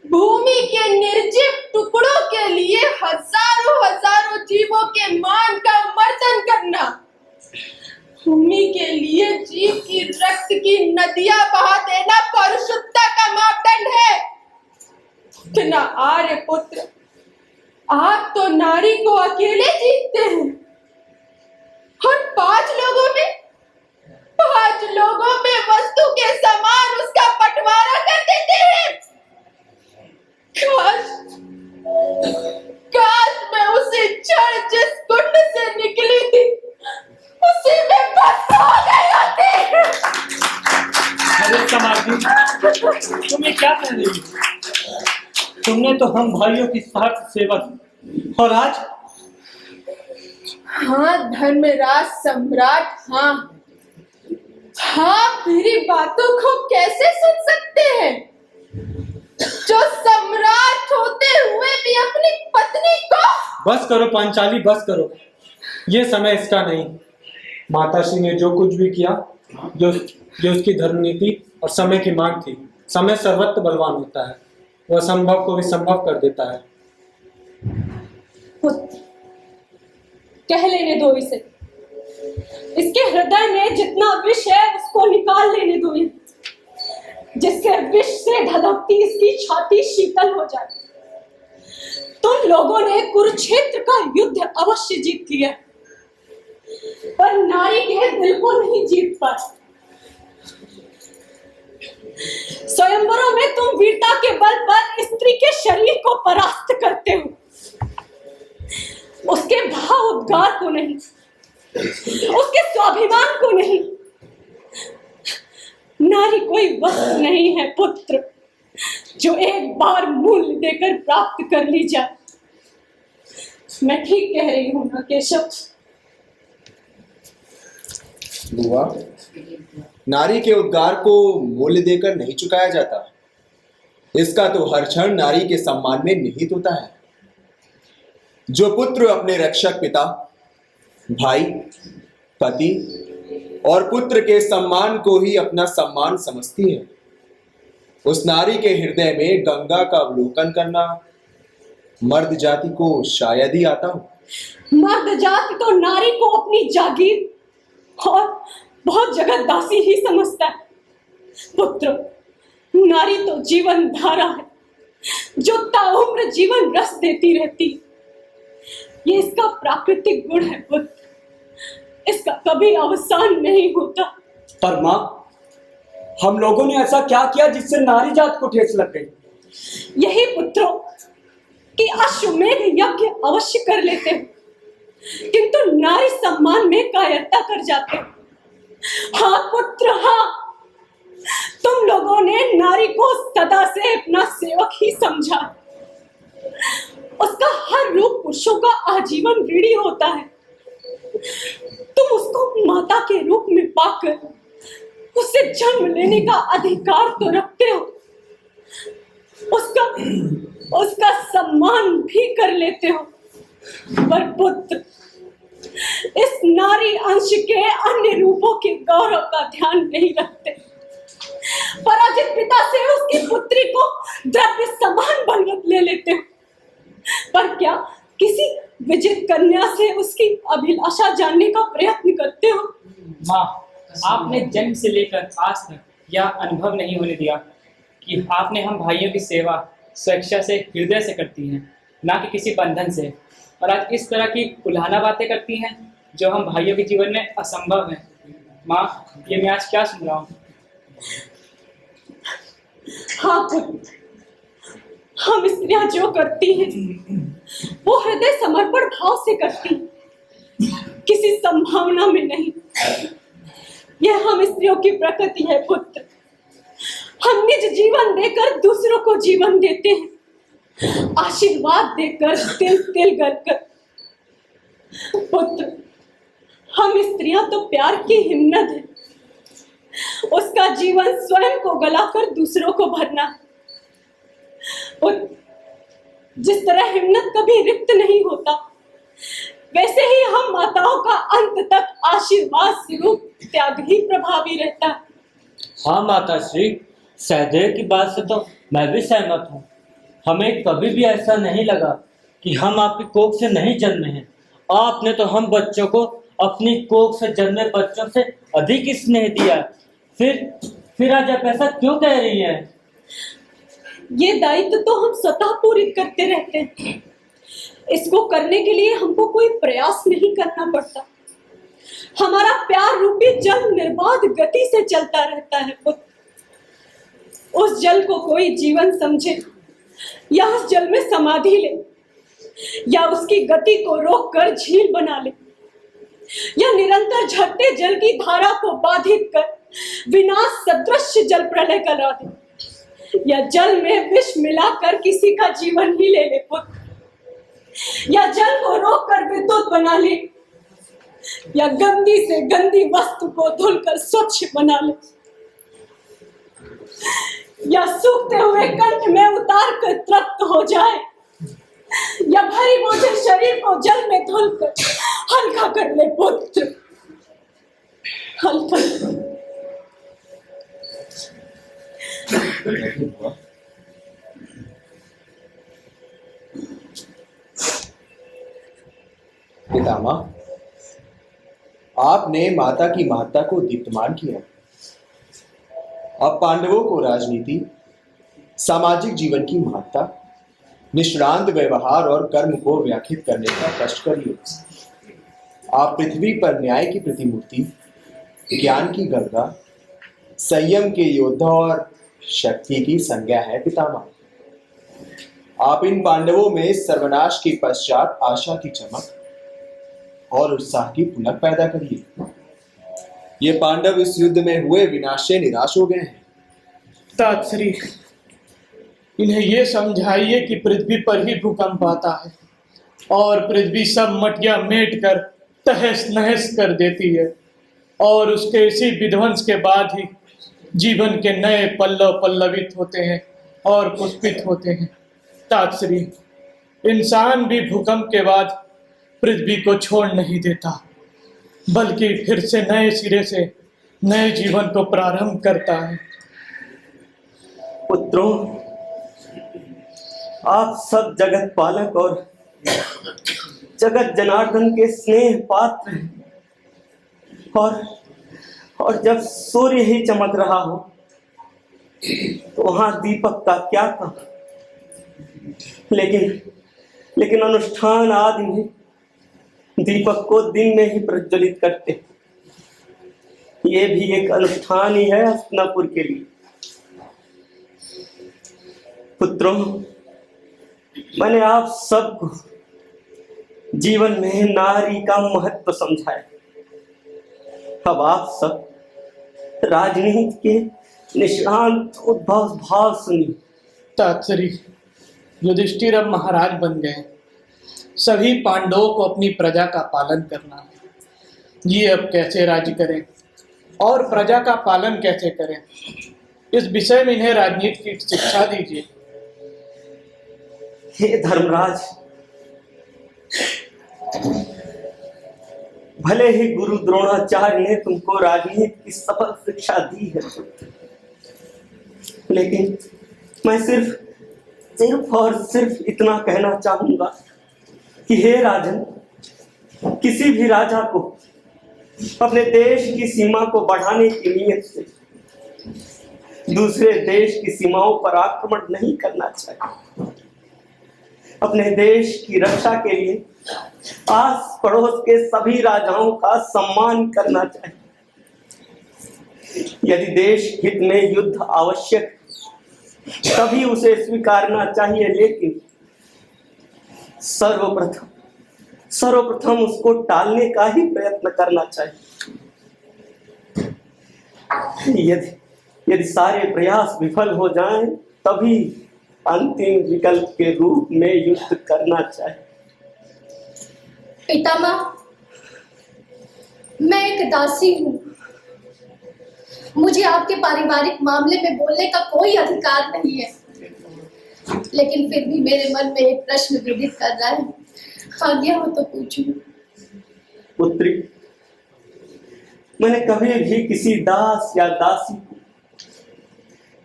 भूमि के निर्जीव टुकड़ों के लिए हजारों हजारों जीवों के मान का मर्दन करना, भूमि के लिए जीव की रक्त की नदियां बहा देना पौरुषता का मापदंड है। इतना आर्य पुत्र, आप तो नारी को अकेले जीतते हैं और 5 लोगों में वस्तु के समान उसका बंटवारा कर देते हैं। काश मैं उसे क्षण जिस कुंड से निकली थी उसी में बस हो गई होती। अरे समाधि, तुम ये क्या कह रही हो? तुमने तो हम भाइयों की स्वार्थ सेवक, और आज? हाँ धर्मराज सम्राट, हाँ मेरी बातों को कैसे सुन सकते हैं जो सम्राट होते हुए भी अपनी पत्नी को। बस करो पांचाली, बस करो, ये समय इसका नहीं। माताश्री ने जो कुछ भी किया, जो उसकी धर्मनीति और समय की मांग थी। समय सर्वत्र बलवान होता है, वह असंभव को भी संभव कर देता है। पुत्र, कह लेने दो इसे। इसके हृदय में जितना विष है उसको निकाल लेने दो, जिससे विष से धधकती इसकी छाती शीतल हो जाए। तुम लोगों ने कुरुक्षेत्र का युद्ध अवश्य जीत लिया, पर नारी के दिल को नहीं जीत पाए। स्वयंवरों में तुम वीरता के बल पर स्त्री के शरीर को परास्त करते हो, उसके भाव उद्गार को नहीं, उसके स्वाभिमान को नहीं। नारी कोई वस्तु नहीं है पुत्र, जो एक बार मूल्य देकर प्राप्त कर ली जाए। मैं ठीक कह रही हूं ना केशव? बुआ, नारी के उद्गार को मूल्य देकर नहीं चुकाया जाता। इसका तो हर क्षण नारी के सम्मान में निहित होता है। जो पुत्र अपने रक्षक पिता, भाई, पति और पुत्र के सम्मान को ही अपना सम्मान समझती है, उस नारी के हृदय में गंगा का अवलोकन करना मर्द जाति को शायद ही आता हो। मर्द जाति तो नारी को अपनी जागीर और बहुत जगत दासी ही समझता है। पुत्र, नारी तो जीवन धारा है, जो ताउम्र जीवन रस देती रहती। ये इसका प्राकृतिक गुण है पुत्र, इसका कभी अवसान नहीं होता। पर माँ, हम लोगों ने ऐसा क्या किया जिससे नारी जात को ठेस लग गई? यही पुत्रों कि अश्वमेध यज्ञ अवश्य कर लेते हो, किंतु नारी सम्मान में कायरता कर जाते हो। हाँ पुत्र, हाँ, तुम लोगों ने नारी को सदा से अपना सेवक ही समझा। उसका हर रूप पुरुषों का आजीवन ऋणी होता है। तुम उसको माता के रूप में पाकर उससे जन्म लेने का अधिकार तो रखते हो, उसका सम्मान भी कर लेते हो, पर पुत्र इस नारी अंश के अन्य रूपों के गौरव का ध्यान नहीं रखते। पराजित पिता से उसकी पुत्री को द्रव्य समान बलवत ले लेते हो, पर क्या किसी विजित कन्या से उसकी अभिलाषा जानने का प्रयत्न करते हो? माँ, आपने जन्म से लेकर आज तक यह अनुभव नहीं होने दिया कि आपने हम भाइयों की सेवा स्वेच्छा से, हृदय से करती हैं, ना कि किसी बंधन से। और आज इस तरह की उल्हाना बातें करती हैं जो हम भाइयों के जीवन में असंभव है। माँ, ये मैं आज क्या सुन रहा हूँ? हाँ पुत्र, हम स्त्रियां जो करती हैं वो हृदय समर्पण भाव से करती, किसी संभावना में नहीं। यह हम स्त्रियों की प्रकृति है पुत्र। हम निज जीवन देकर दूसरों को जीवन देते हैं, आशीर्वाद देकर तिल तिल गलकर। पुत्र, हम स्त्रियां तो प्यार की हिम्मत है, उसका जीवन स्वयं को गलाकर दूसरों को भरना। पुत्र, जिस तरह हिम्मत कभी रिक्त नहीं होता, वैसे ही हम माताओं का अंत तक आशीर्वाद स्वरूप त्याग ही प्रभावी रहता है। हाँ माता श्री, सहदेव की बात से तो मैं भी सहमत हूँ। हमें कभी भी ऐसा नहीं लगा कि हम आपकी कोख से नहीं जन्मे हैं। आपने तो हम बच्चों को अपनी कोख से जन्मे बच्चों से अधिक स्नेह दिया। फिर आज आप ऐसा क्यों कह रही हैं? ये दायित्व तो हम स्वतः पूरित करते रहते हैं। इसको करने के लिए हमको कोई प्रयास नहीं करना पड़ता। हमारा प्यार रूपी जल निर्बाध गति से चलता रहता है पुत्र। उस जल को कोई जीवन समझे या उस जल में समाधि ले, या उसकी गति को रोककर झील बना ले, या निरंतर झरते जल की धारा को बाधित कर विनाश सदृश जल प्रलय करा दे, या जल में विष मिलाकर किसी का जीवन ही ले ले पुत्र, या जल को रोककर विद्युत बना ले, या गंदी से गंदी वस्तु को धुलकर स्वच्छ बना ले, या सूखते हुए कंठ में उतार कर तृप्त हो जाए, या भारी बोझिल शरीर को जल में धुलकर हल्का कर ले पुत्र, हल्का। पितामह, आपने माता की महत्ता को दीप्तमान किया। अब पांडवों को राजनीति, सामाजिक जीवन की महत्ता, निष्णांत व्यवहार और कर्म को व्याख्यात करने का कष्ट करिए। आप पृथ्वी पर न्याय की प्रतिमूर्ति, ज्ञान की गंगा, संयम के योद्धा और शक्ति की संज्ञा है पितामह। आप इन पांडवों में सर्वनाश के पश्चात आशा की चमक और उत्साह की पुलक पैदा करिए। ये पांडव इस युद्ध में हुए विनाश से निराश हो गए हैं। तात्श्री, इन्हें ये समझाइए कि पृथ्वी पर ही भूकंप आता है और पृथ्वी सब मटिया मेट कर तहस नहस कर देती है, और उसके इसी विध्वंस के बाद ही जीवन के नए पल्लव पल्लवित होते हैं और पुष्पित होते हैं। तात्श्री, इंसान भी भूकंप के बाद पृथ्वी को छोड़ नहीं देता, बल्कि फिर से नए सिरे से नए जीवन को प्रारंभ करता है। पुत्रों, आप सब जगत पालक और जगत जनार्दन के स्नेह पात्र हैं, और जब सूर्य ही चमक रहा हो तो वहां दीपक का क्या काम। लेकिन अनुष्ठान आदि में दीपक को दिन में ही प्रज्वलित करते। ये भी एक अनुष्ठान ही है हस्तिनापुर के लिए। पुत्रों, मैंने आप सबको जीवन में नारी का महत्व समझाया। अब आप सब राजनीति के निष्णांत उद्भव भाव सुनिए। तात्श्री, युधिष्ठिर अब महाराज बन गए। सभी पांडवों को अपनी प्रजा का पालन करना है। ये अब कैसे राज्य करें और प्रजा का पालन कैसे करें, इस विषय में इन्हें राजनीति की शिक्षा दीजिए। हे धर्मराज, भले ही गुरु द्रोणाचार्य ने तुमको राजनीति की सफल शिक्षा दी है, लेकिन मैं सिर्फ इतना कहना चाहूंगा कि हे राजन, किसी भी राजा को अपने देश की सीमा को बढ़ाने की नीयत से दूसरे देश की सीमाओं पर आक्रमण नहीं करना चाहिए। अपने देश की रक्षा के लिए आस पड़ोस के सभी राजाओं का सम्मान करना चाहिए। यदि देश हित में युद्ध आवश्यक तभी उसे स्वीकारना चाहिए, लेकिन सर्वप्रथम उसको टालने का ही प्रयत्न करना चाहिए। यदि यदि सारे प्रयास विफल हो जाएं, तभी अंतिम विकल्प के रूप में युद्ध करना चाहिए। पितामह, मैं एक दासी हूँ। मुझे आपके पारिवारिक मामले में बोलने का कोई अधिकार नहीं है, लेकिन फिर भी मेरे मन में एक प्रश्न विदित कर रहा है। आज्ञा हो तो पूछूं। पुत्री, मैंने कभी भी किसी दास या दासी को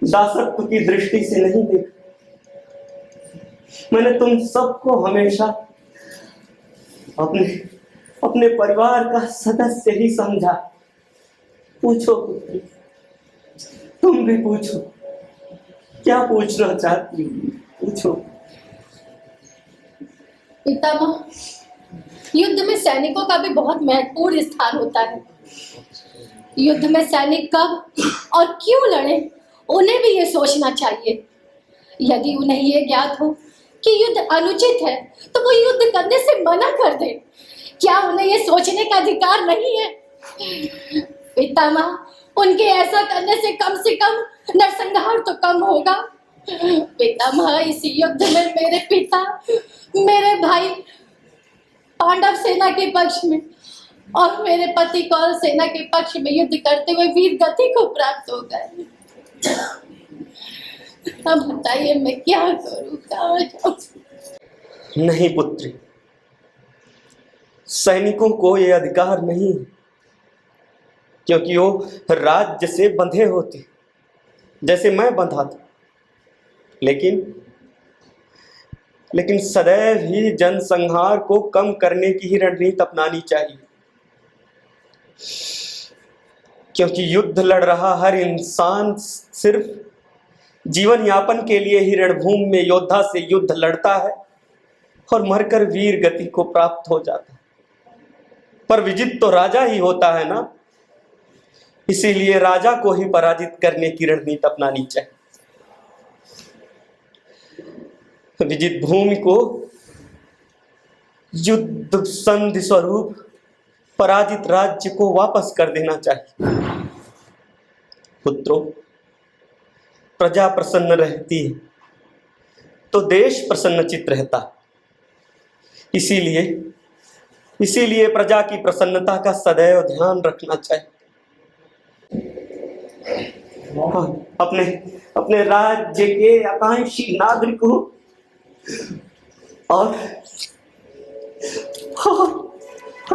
दासत्व की दृष्टि से नहीं देखा। मैंने तुम सबको हमेशा अपने परिवार का सदस्य ही समझा। पूछो पुत्री, तुम भी पूछो, क्या पूछना चाहती हो, पूछो। पितामह, युद्ध में सैनिकों का भी बहुत महत्वपूर्ण स्थान होता है। युद्ध में सैनिक कब और क्यों लड़े, उन्हें भी ये सोचना चाहिए। यदि उन्हें ये ज्ञात हो कि युद्ध अनुचित है, तो वो युद्ध करने से मना कर दे। क्या उन्हें ये सोचने का अधिकार नहीं है? पितामह, उनके ऐसा करने से कम नरसंहार तो कम होगा। पितामह, इस युद्ध में मेरे पिता, मेरे भाई पांडव सेना के पक्ष में और मेरे पति कौरव सेना के पक्ष में युद्ध करते हुए वीर गति को प्राप्त हो गए। अब बताइए मैं क्या करूं, कहाँ जाऊं? नहीं पुत्री, सैनिकों को ये अधिकार नहीं, क्योंकि वो राज्य से बंधे होते, जैसे मैं बंधा था। लेकिन सदैव ही जनसंहार को कम करने की ही रणनीति अपनानी चाहिए, क्योंकि युद्ध लड़ रहा हर इंसान सिर्फ जीवन यापन के लिए ही रणभूमि में योद्धा से युद्ध लड़ता है और मरकर वीर गति को प्राप्त हो जाता है। पर विजित तो राजा ही होता है ना, इसीलिए राजा को ही पराजित करने की रणनीति अपनानी चाहिए। विजित भूमि को युद्ध संधि स्वरूप पराजित राज्य को वापस कर देना चाहिए। पुत्रों, प्रजा प्रसन्न रहती है तो देश प्रसन्नचित रहता है। इसीलिए प्रजा की प्रसन्नता का सदैव ध्यान रखना चाहिए। अपने राज्य के आकांक्षी नागरिकों और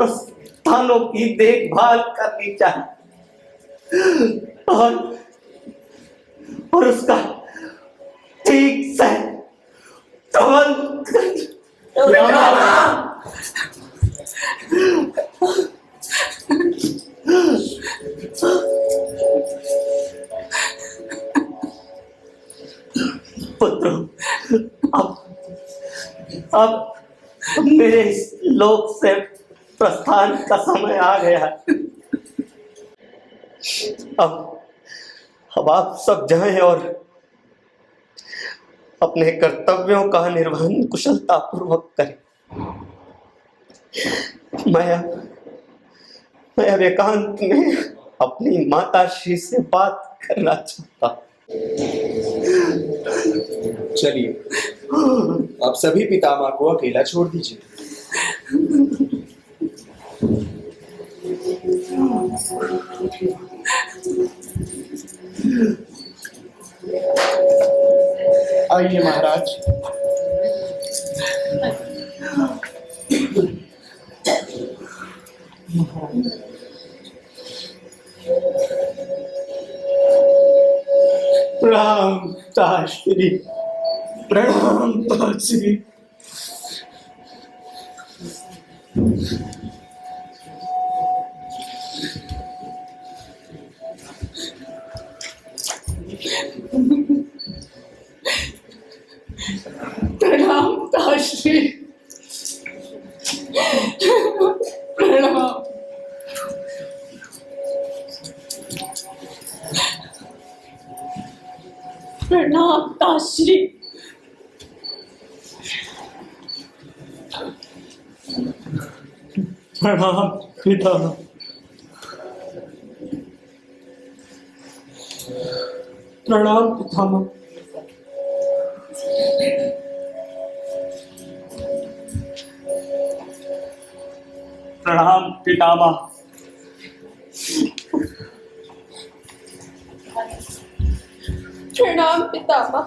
स्थानों की देखभाल करनी चाहिए और उसका ठीक से पुत्रों, अब मेरे इस लोक से प्रस्थान का समय आ गया है। अब आप सब जाएं और अपने कर्तव्यों का निर्वहन कुशलता पूर्वक करें। मैं अब एकांत में अपनी माता श्री से बात करना चाहता हूं। चलिए, अब सभी पितामह को अकेला छोड़ दीजिए। आइए महाराज। प्रणाम ताश्री, प्रणाम ताश्री। प्रणाम ताश्री, प्रणाम। प्रणाम ताश्री। प्रणाम पितामह। प्रणाम पितामह। प्रणाम पितामह। प्रणाम पितामह।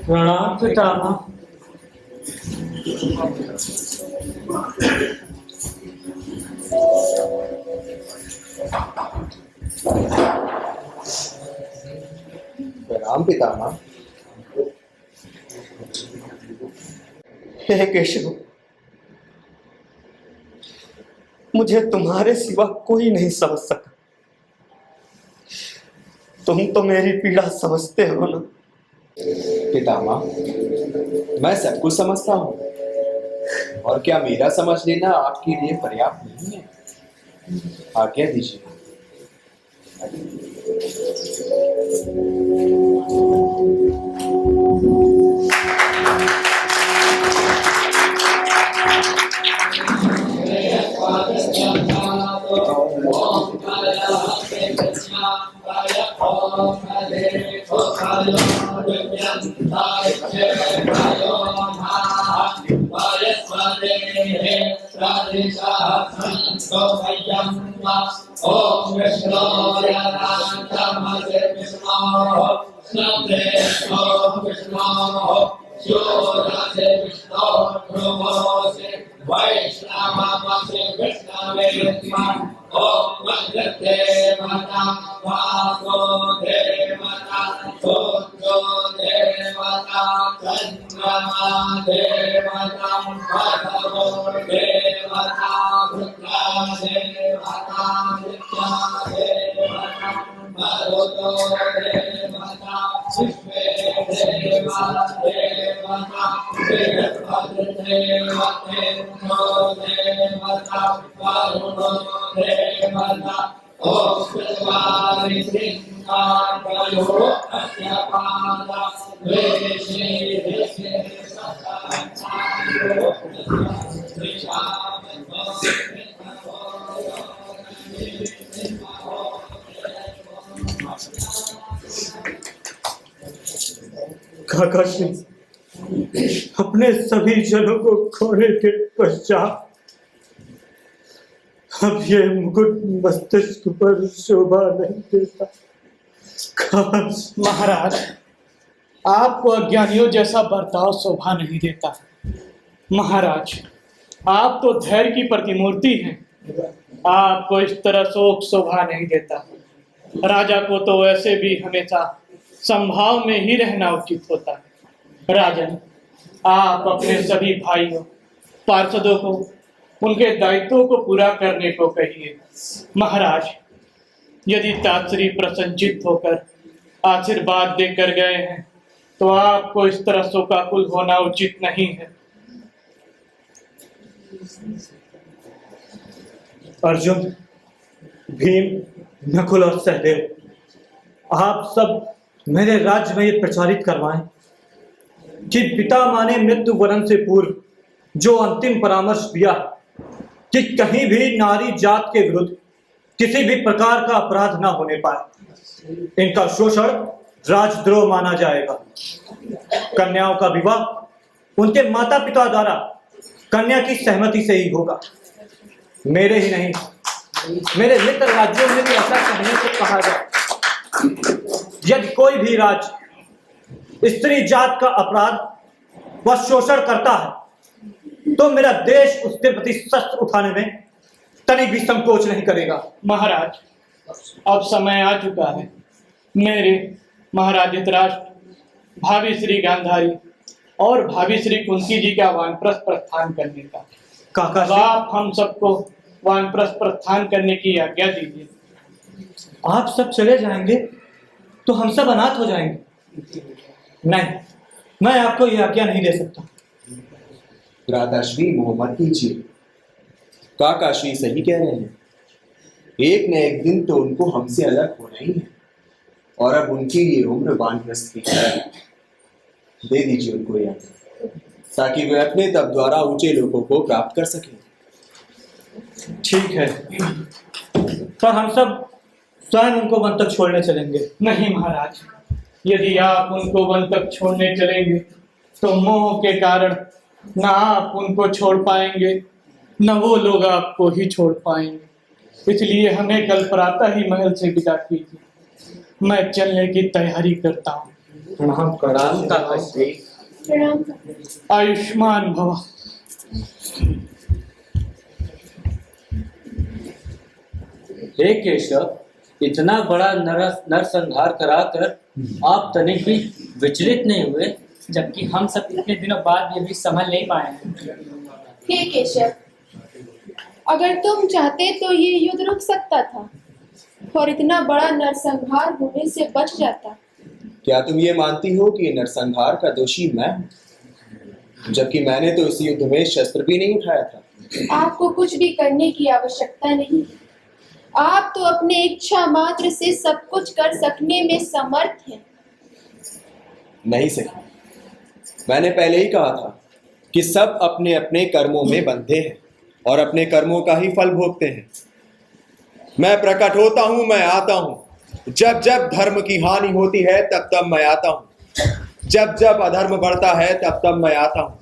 प्रणाम पितामह। प्रणाम पितामह। हे केशव, मुझे तुम्हारे सिवा कोई नहीं समझ सका। तुम तो मेरी पीड़ा समझते हो ना। पितामह, मैं सब कुछ समझता हूँ, और क्या मेरा समझ लेना आपके लिए पर्याप्त नहीं है? आज्ञा दीजिए। काका श्री, अपने सभी जनों को खोने के पश्चात अब ये मुकुट मस्तिष्क पर शोभा नहीं देता। महाराज, आपको अज्ञानियों जैसा बर्ताव शोभा नहीं देता। महाराज, आप तो धैर्य की प्रतिमूर्ति हैं, आपको इस तरह शोक शोभा नहीं देता। राजा को तो वैसे भी हमेशा संभाव में ही रहना उचित होता है। राजन, आप अपने सभी भाइयों पार्षदों को उनके दायित्वों को पूरा करने को कहिए। महाराज, यदि तात्श्री प्रसन्नचित होकर आशीर्वाद देकर गए हैं तो आपको इस तरह शोकाकुल होना उचित नहीं है। अर्जुन, भीम, नकुल और सहदेव, आप सब मेरे राज्य में ये प्रचारित करवाएं कि पितामह ने मृत्यु वरण से पूर्व जो अंतिम परामर्श दिया कि कहीं भी नारी जात के विरुद्ध किसी भी प्रकार का अपराध ना होने पाए, इनका शोषण राजद्रोह माना जाएगा। कन्याओं का विवाह उनके माता पिता द्वारा कन्या की सहमति से ही होगा। मेरे ही नहीं, मेरे मित्र राज्यों में भी ऐसा कहने को कहा जाए। यदि कोई भी राज्य स्त्री जात का अपराध व शोषण करता है तो मेरा देश उसके प्रति शस्त्र उठाने में तनिक भी संकोच नहीं करेगा। महाराज, अब समय आ चुका है मेरे महाराज धृतराष्ट्र, भाभी श्री गांधारी और भाभी श्री कुंती जी का वानप्रस्थ प्रस्थान करने का। काका, आप हम सबको वानप्रस्थ प्रस्थान करने की आज्ञा दीजिए। आप सब चले जाएंगे तो हम सब अनाथ हो जाएंगे। नहीं, मैं आपको यह आज्ञा नहीं दे सकता। भ्राताश्री मोहम्मद कीजिए, काकाश्री सही कह रहे हैं। एक न एक दिन तो उनको हमसे अलग होना ही है, और अब उनकी ये उम्र वानप्रस्थ की है। दे दीजिए उनको यह, ताकि वे अपने तप द्वारा ऊंचे लोगों को प्राप्त कर सकें। ठीक है। तो हम सब स्वयं उनको वन तक छोड़ने चलेंगे। नहीं महाराज, यदि आप उनको वन तक छोड़ने चलेंगे तो मोह के कारण न आप उनको छोड़ पाएंगे न वो लोग आपको ही छोड़ पाएंगे। इसलिए हमें कल प्रातः ही महल से विदा कीजिए। मैं चलने की तैयारी करता हूँ। प्रणाम ताताश्री। आयुष्मान भव। हे केशव, इतना बड़ा नरसंहार कराकर आप तनिक भी विचलित नहीं हुए, जबकि हम सब इतने दिनों बाद भी अभी संभल नहीं पाए हैं। हे केशव, अगर तुम चाहते तो ये युद्ध रुक सकता था और इतना बड़ा नरसंहार होने से बच जाता। क्या तुम ये मानती हो कि नरसंहार का दोषी मैं हूं? जबकि मैंने तो इस युद्ध में शस्त्र भी नहीं उठाया था। आपको कुछ भी करने की आवश्यकता नहीं। आप तो अपने इच्छा मात्र से सब कुछ कर सकने में समर्थ हैं। नहीं सही, मैंने पहले ही कहा था कि सब अपने अपने कर्मों में बंधे हैं और अपने कर्मों का ही फल भोगते हैं। मैं प्रकट होता हूं, मैं आता हूं। जब जब धर्म की हानि होती है तब तब मैं आता हूं। जब जब अधर्म बढ़ता है तब तब मैं आता हूं।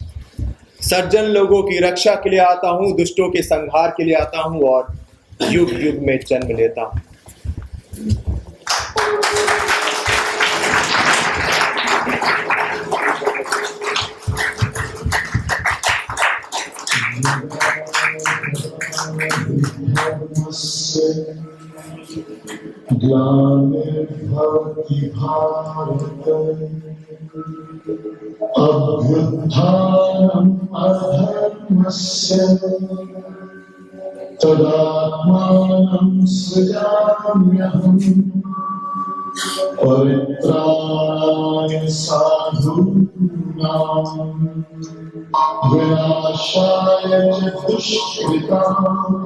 सज्जन लोगों की रक्षा के लिए आता हूं, दुष्टों के संहार के लिए आता हूं और युग युग में जन्म लेता हूं। ग्लानिर्भवति भारत अभ्युत्थानम् अधर्मस्य तदात्मानं सृजाम्यहम् परित्राणाय साधूनां विनाशाय च दुष्कृताम्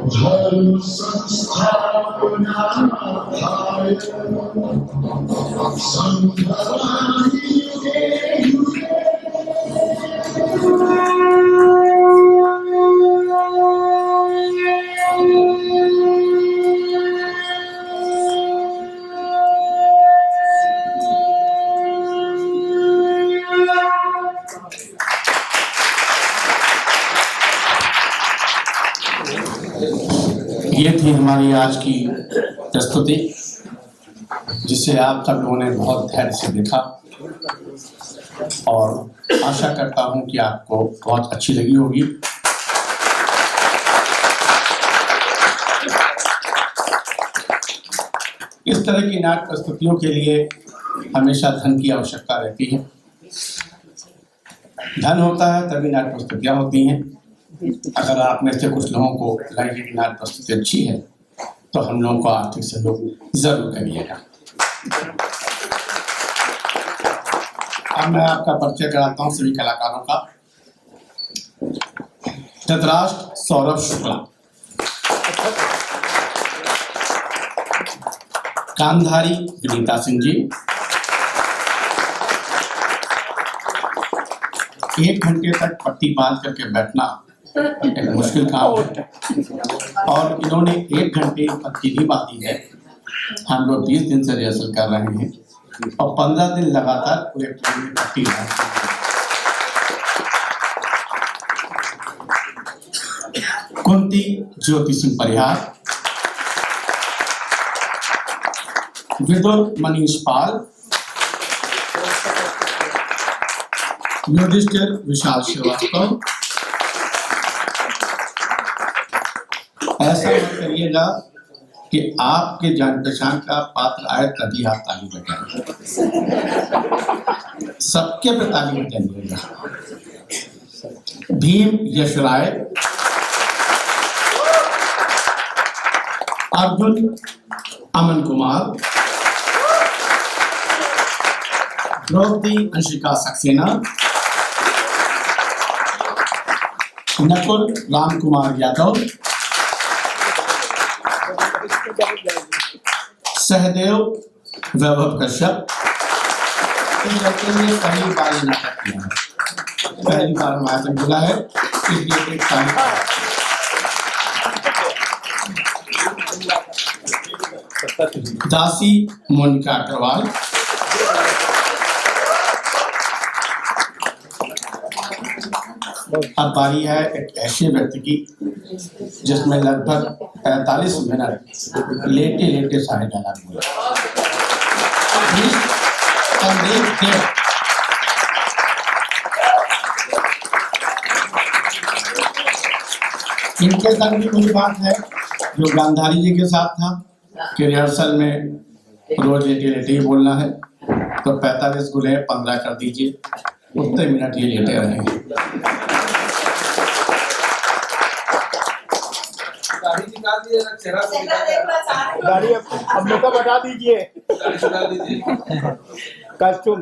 धर्म संस्थापनार्थाय संघरामि युगे युगे। ये थी हमारी आज की प्रस्तुति, जिसे आप सब लोगों ने बहुत धैर्य से देखा और आशा करता हूं कि आपको बहुत अच्छी लगी होगी। इस तरह की नाट्य प्रस्तुतियों के लिए हमेशा धन की आवश्यकता रहती है। धन होता है तभी नाट्य प्रस्तुतियां होती हैं। अगर आप में से कुछ लोगों को लगे कि नाट्य प्रस्तुति अच्छी है तो हम लोगों को आर्थिक सहयोग जरूर करिएगा। अब मैं आपका परिचय कराता हूं सभी कलाकारों का। धृतराष्ट्र सौरभ शुक्ला, कामधारी विनीता सिंह जी, 1 घंटे तक पट्टी बांध करके बैठना एक मुश्किल काम है और इन्होंने 1 घंटे पट्टी भी बांधी है। हम लोग 20 दिन से रिहर्सल कर रहे हैं और 15 दिन लगातार पूरे पट्टी बांधते हैं। कुंती ज्योति सिंह परिहार, विदुर मनीष पाल, युधिष्ठिर विशाल श्रीवास्तव। ऐसा मत करिएगा कि आपके जान पहचान का पात्र आए तभी आप ताली बजाएंगे। सबके पे ताली बजाइएगा। भीम यश राय, अर्जुन अमन कुमार, द्रौपदी अंशिका सक्सेना, नकुल राम कुमार यादव, सहदेव वैभव कश्यप। इन लड़के ने पहली बार नाटक किया है, पहली बार नाटक बोला है, इसलिए एक तारीफ। दासी मोनिका अग्रवाल, अब बारी है एक ऐसे व्यक्ति की जिसमें लगभग 45 मिनट लेटे लेटे सारे डायलॉग हुए। इनके संग भी कुछ बात है जो गांधारी जी के साथ था कि रिहर्सल में रोज लेटे लेटे ही बोलना है, तो 45 गुने 15 कर दीजिए, उतने मिनट ये लेटे रहेंगे। गाड़ी अब मेकअप हटा दीजिए, कॉस्ट्यूम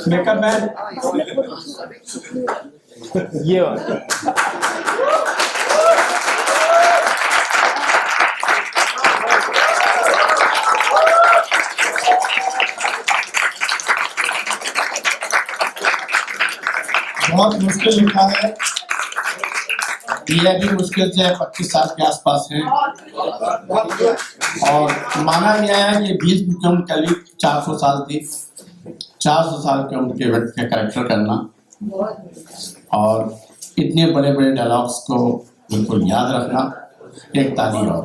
मेकअप मैन ये बहुत मुश्किल लिखा है, यह भी मुश्किल से 25 साल के आसपास है और माना गया है कि भीष्म की उम्र करीब 400 साल थी। 400 साल की उम्र के व्यक्ति का कैरेक्टर करना और इतने बड़े बड़े डायलॉग्स को बिल्कुल याद रखना, एक ताली और।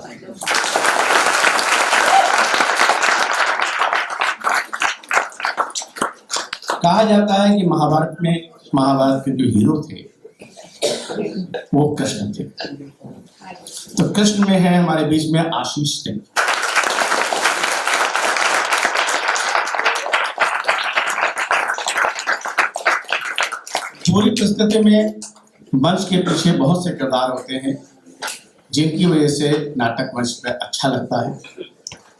कहा जाता है कि महाभारत के जो हीरो थे वो कृष्ण थे, तो कृष्ण में है हमारे बीच में आशीष सिंह। पूरी प्रस्तुति में मंच के पीछे बहुत से किरदार होते हैं जिनकी वजह से नाटक मंच पर अच्छा लगता है।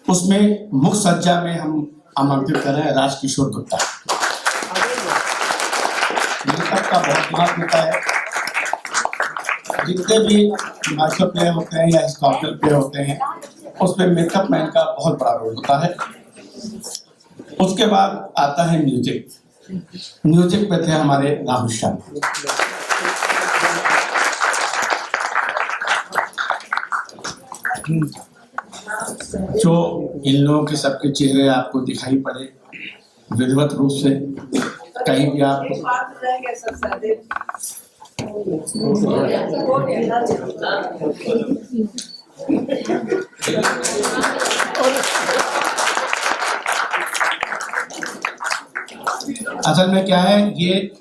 उसमें मुख्य सज्जा में हम आमंत्रित कर रहे हैं राजकिशोर गुप्ता। मेकअप का बहुत महत्व होता है, जितने भी मास्टर प्ले होते हैं या हिस्टोरिकल प्ले होते हैं उसमें मेकअप मैन का बहुत बड़ा रोल होता है। उसके बाद आता है म्यूजिक। म्यूजिक पे थे हमारे राहुल शर्मा। जो इन लोगों के सबके चेहरे आपको दिखाई पड़े विधिवत रूप से, कहीं भी आप असल में क्या है, ये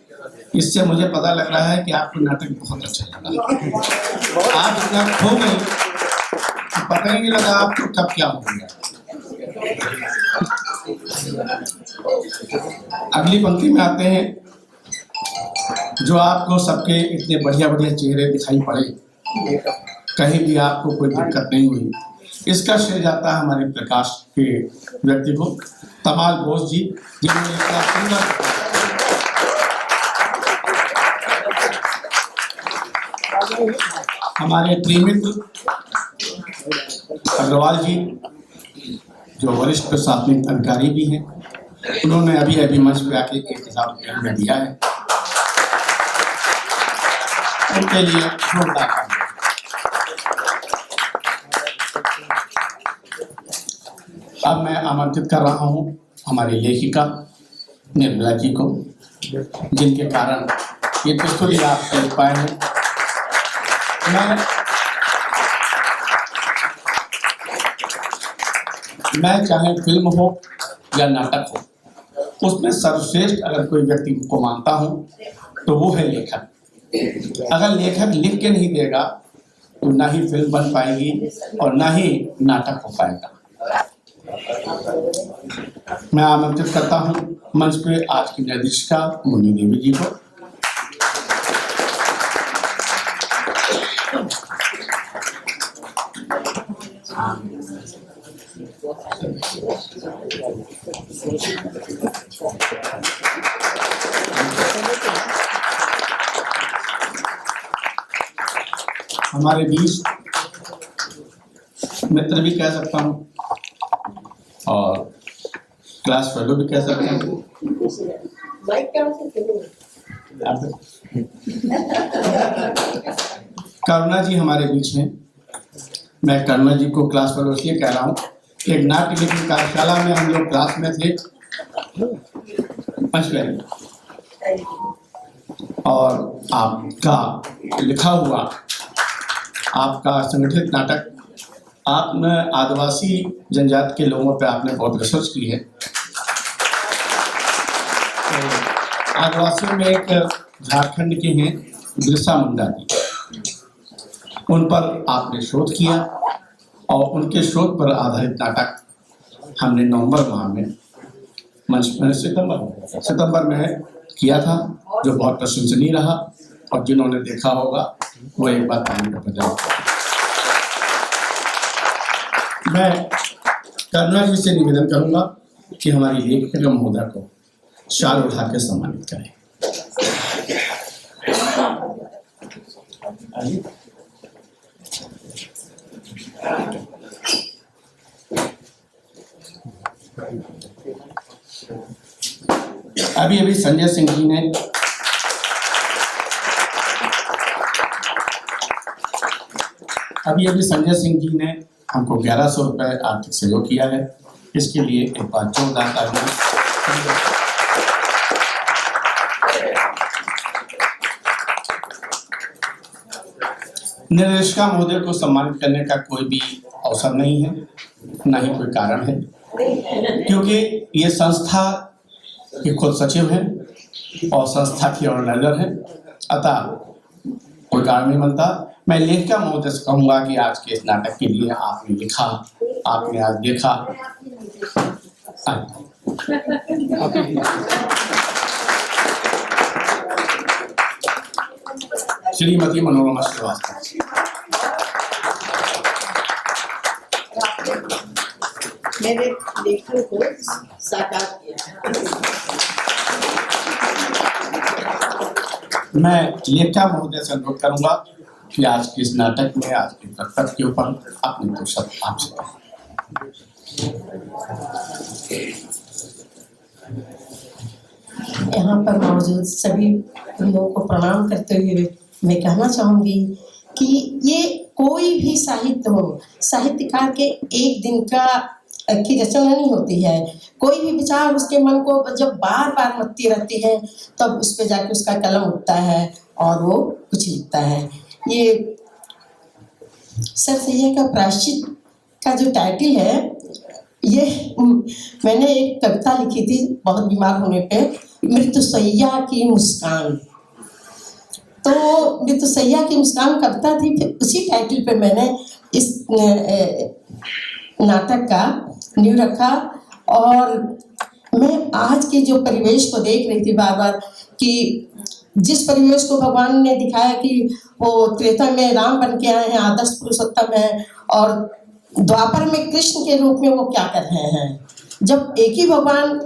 इससे मुझे पता लग रहा है कि आपको नाटक बहुत अच्छा लगा। आप इतना खो गए तो पता ही नहीं लगा आपको कब क्या हो गया। अगली पंक्ति में आते हैं, जो आपको सबके इतने बढ़िया बढ़िया चेहरे दिखाई पड़े, कहीं भी आपको कोई दिक्कत नहीं हुई, इसका श्रेय जाता है हमारे प्रकाश के व्यक्ति को, तमाल बोस जी, जिन्होंने इतना सुंदर हमारे प्रेमित्र अग्रवाल जी जो वरिष्ठ प्रशासनिक अधिकारी भी हैं, उन्होंने अभी अभी मंच पे आके 1000 रुपये हमें दिया है, उनके लिए जोरदार। अब मैं आमंत्रित कर रहा हूँ हमारी लेखिका निर्मला जी को, जिनके कारण ये पिस्तौल आप देख पाए हैं। मैं चाहे फिल्म हो या नाटक हो, उसमें सर्वश्रेष्ठ अगर कोई व्यक्ति को मानता हूं तो वो है लेखक। अगर लेखक लिख के नहीं देगा तो ना ही फिल्म बन पाएगी और ना ही नाटक हो पाएगा। मैं आमंत्रित करता हूं मंच पे आज की निर्देशिका मुन्नी देवी जी को। हमारे बीच मित्र भी कह सकता हूँ और क्लास फेलो भी कह सकता हूँ। करुणा जी हमारे बीच हैं। मैं करुणा जी को क्लास फेलो इसलिए कह रहा हूँ एक नाट्य लेखन कार्यशाला में हम लोग क्लास में थे पंचवैल, और आपका लिखा हुआ, आपका संगठित नाटक, आपने आदिवासी जनजाति के लोगों पर आपने बहुत रिसर्च की है। आदिवासियों में एक झारखंड के हैं बिरसा मुंडा जी, उन पर आपने शोध किया और उनके शोध पर आधारित नाटक हमने नवंबर माह में सितंबर में किया था, जो बहुत प्रशंसनीय रहा। और जिन्होंने देखा होगा वो एक बार ताली बजाओ। मैं करुणा जी से निवेदन करूंगा कि हमारी लेखिका महोदय को शाल उठा के सम्मानित करें। अभी अभी संजय सिंह जी ने हमको 1100 रुपये आर्थिक सहयोग किया है। इसके लिए एक बार जोरदार तालियां। निर्देशिका महोदय को सम्मानित करने का कोई भी अवसर नहीं है, ना ही कोई कारण है, क्योंकि ये संस्था के खुद सचिव हैं और संस्था की ऑर्गेनाइजर हैं, अतः कोई कारण नहीं बनता। मैं लेखिका महोदय से कहूँगा कि आज के इस नाटक के लिए आपने लिखा, आपने आज देखा, श्रीमती मनोरमा श्रीवास्तव। मेरे लेखन को साकार किया। मैं लेखिका महोदय से अनुरोध करूंगा कि आज के इस नाटक में, आज के कर्तव्य के ऊपर अपने दो शब्द आपसे कहें। यहाँ पर मौजूद सभी लोगों को प्रणाम करते हुए मैं कहना चाहूँगी कि ये कोई भी साहित्य हो, साहित्यकार के एक दिन की रचना नहीं होती है। कोई भी विचार उसके मन को जब बार बार मत्ती रहती है तब उस पर जाके उसका कलम उठता है और वो कुछ लिखता है। ये सर सैयद का प्रायश्चित का जो टाइटल है, ये मैंने एक कविता लिखी थी बहुत बीमार होने पे, मृत्युशैया की मुस्कान। तो मृत्युशैया की मुस्कान कविता थी, फिर उसी टाइटल पे मैंने इस नाटक का नींव रखा। और मैं आज के जो परिवेश को देख रही थी बार बार कि जिस परिवेश को भगवान ने दिखाया कि वो त्रेता में राम बन के आए हैं, आदर्श पुरुषोत्तम है, और द्वापर में कृष्ण के रूप में वो क्या कर रहे हैं। जब एक ही भगवान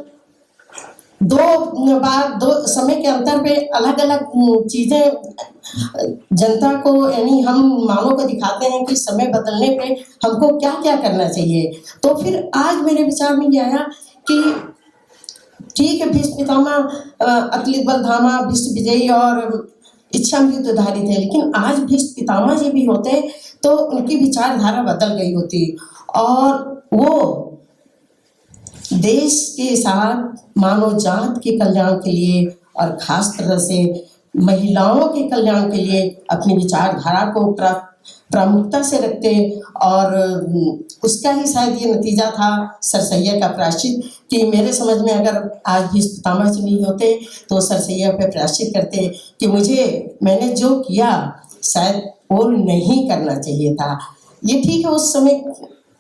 दो समय के अंतर पे अलग अलग चीजें जनता को, यानी हम मानव को दिखाते हैं कि समय बदलने पे हमको क्या क्या करना चाहिए। तो फिर आज मेरे विचार में ये आया कि ठीक है, भीष्म पितामह अतुलित बल धामा, भीष्म विजयी और इच्छामृत्युधारी थे, लेकिन आज भीष्म पितामह जी भी होते तो उनकी विचारधारा बदल गई होती और वो देश के साथ मानव जात के कल्याण के लिए और खास तरह से महिलाओं के कल्याण के लिए अपनी विचारधारा को प्रमुखता से रखते। और उसका ही शायद ये नतीजा था सर सैयद का प्रायश्चित, कि मेरे समझ में अगर आज भी पितामह जी नहीं होते तो सर सैयद पे प्रायश्चित करते कि मैंने जो किया शायद वो नहीं करना चाहिए था। ये ठीक है, उस समय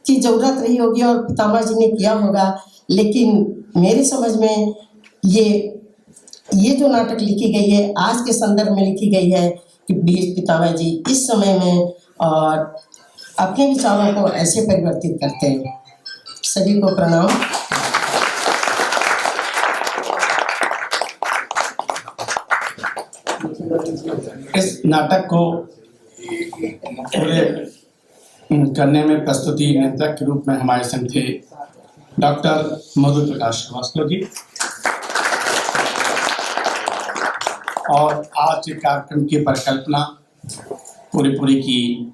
की ज़रूरत रही होगी और पितामह जी ने किया होगा, लेकिन मेरे समझ में ये जो नाटक लिखी गई है, आज के संदर्भ में लिखी गई है कि भीष्म पितामह जी इस समय में और अपने विचारों को ऐसे परिवर्तित करते हैं। सभी को प्रणाम। इस नाटक को पूरे करने में प्रस्तुति नेता के रूप में हमारे संग थे डॉक्टर मधु प्रकाश श्रीवास्तव जी, और आज के कार्यक्रम की परिकल्पना पूरी की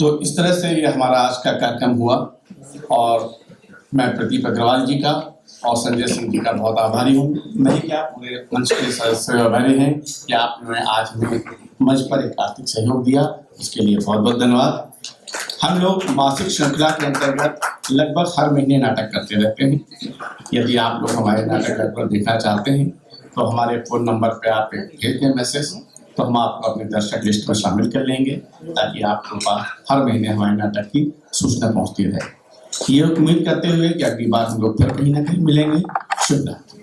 तो इस तरह से ये हमारा आज का कार्यक्रम हुआ और मैं प्रदीप अग्रवाल जी का और संजय सिंह जी का बहुत आभारी हूँ। नहीं क्या पूरे मंच के सदस्य आभारी हैं कि आपने आज हमें मंच पर एक आर्थिक सहयोग दिया, उसके लिए बहुत बहुत धन्यवाद। हम लोग मासिक श्रृंखला के अंतर्गत लगभग हर महीने नाटक करते रहते हैं। यदि आप लोग हमारे नाटक लगभग देखना चाहते हैं तो हमारे फ़ोन नंबर पे आप भेज दें मैसेज, तो हम आपको अपने दर्शक लिस्ट में शामिल कर लेंगे ताकि आपके पास हर महीने हमारे नाटक की सूचना पहुंचती रहे। ये उम्मीद करते हुए कि अगली बार हम लोग फिर कहीं ना कहीं मिलेंगे। शुभ रात्रि।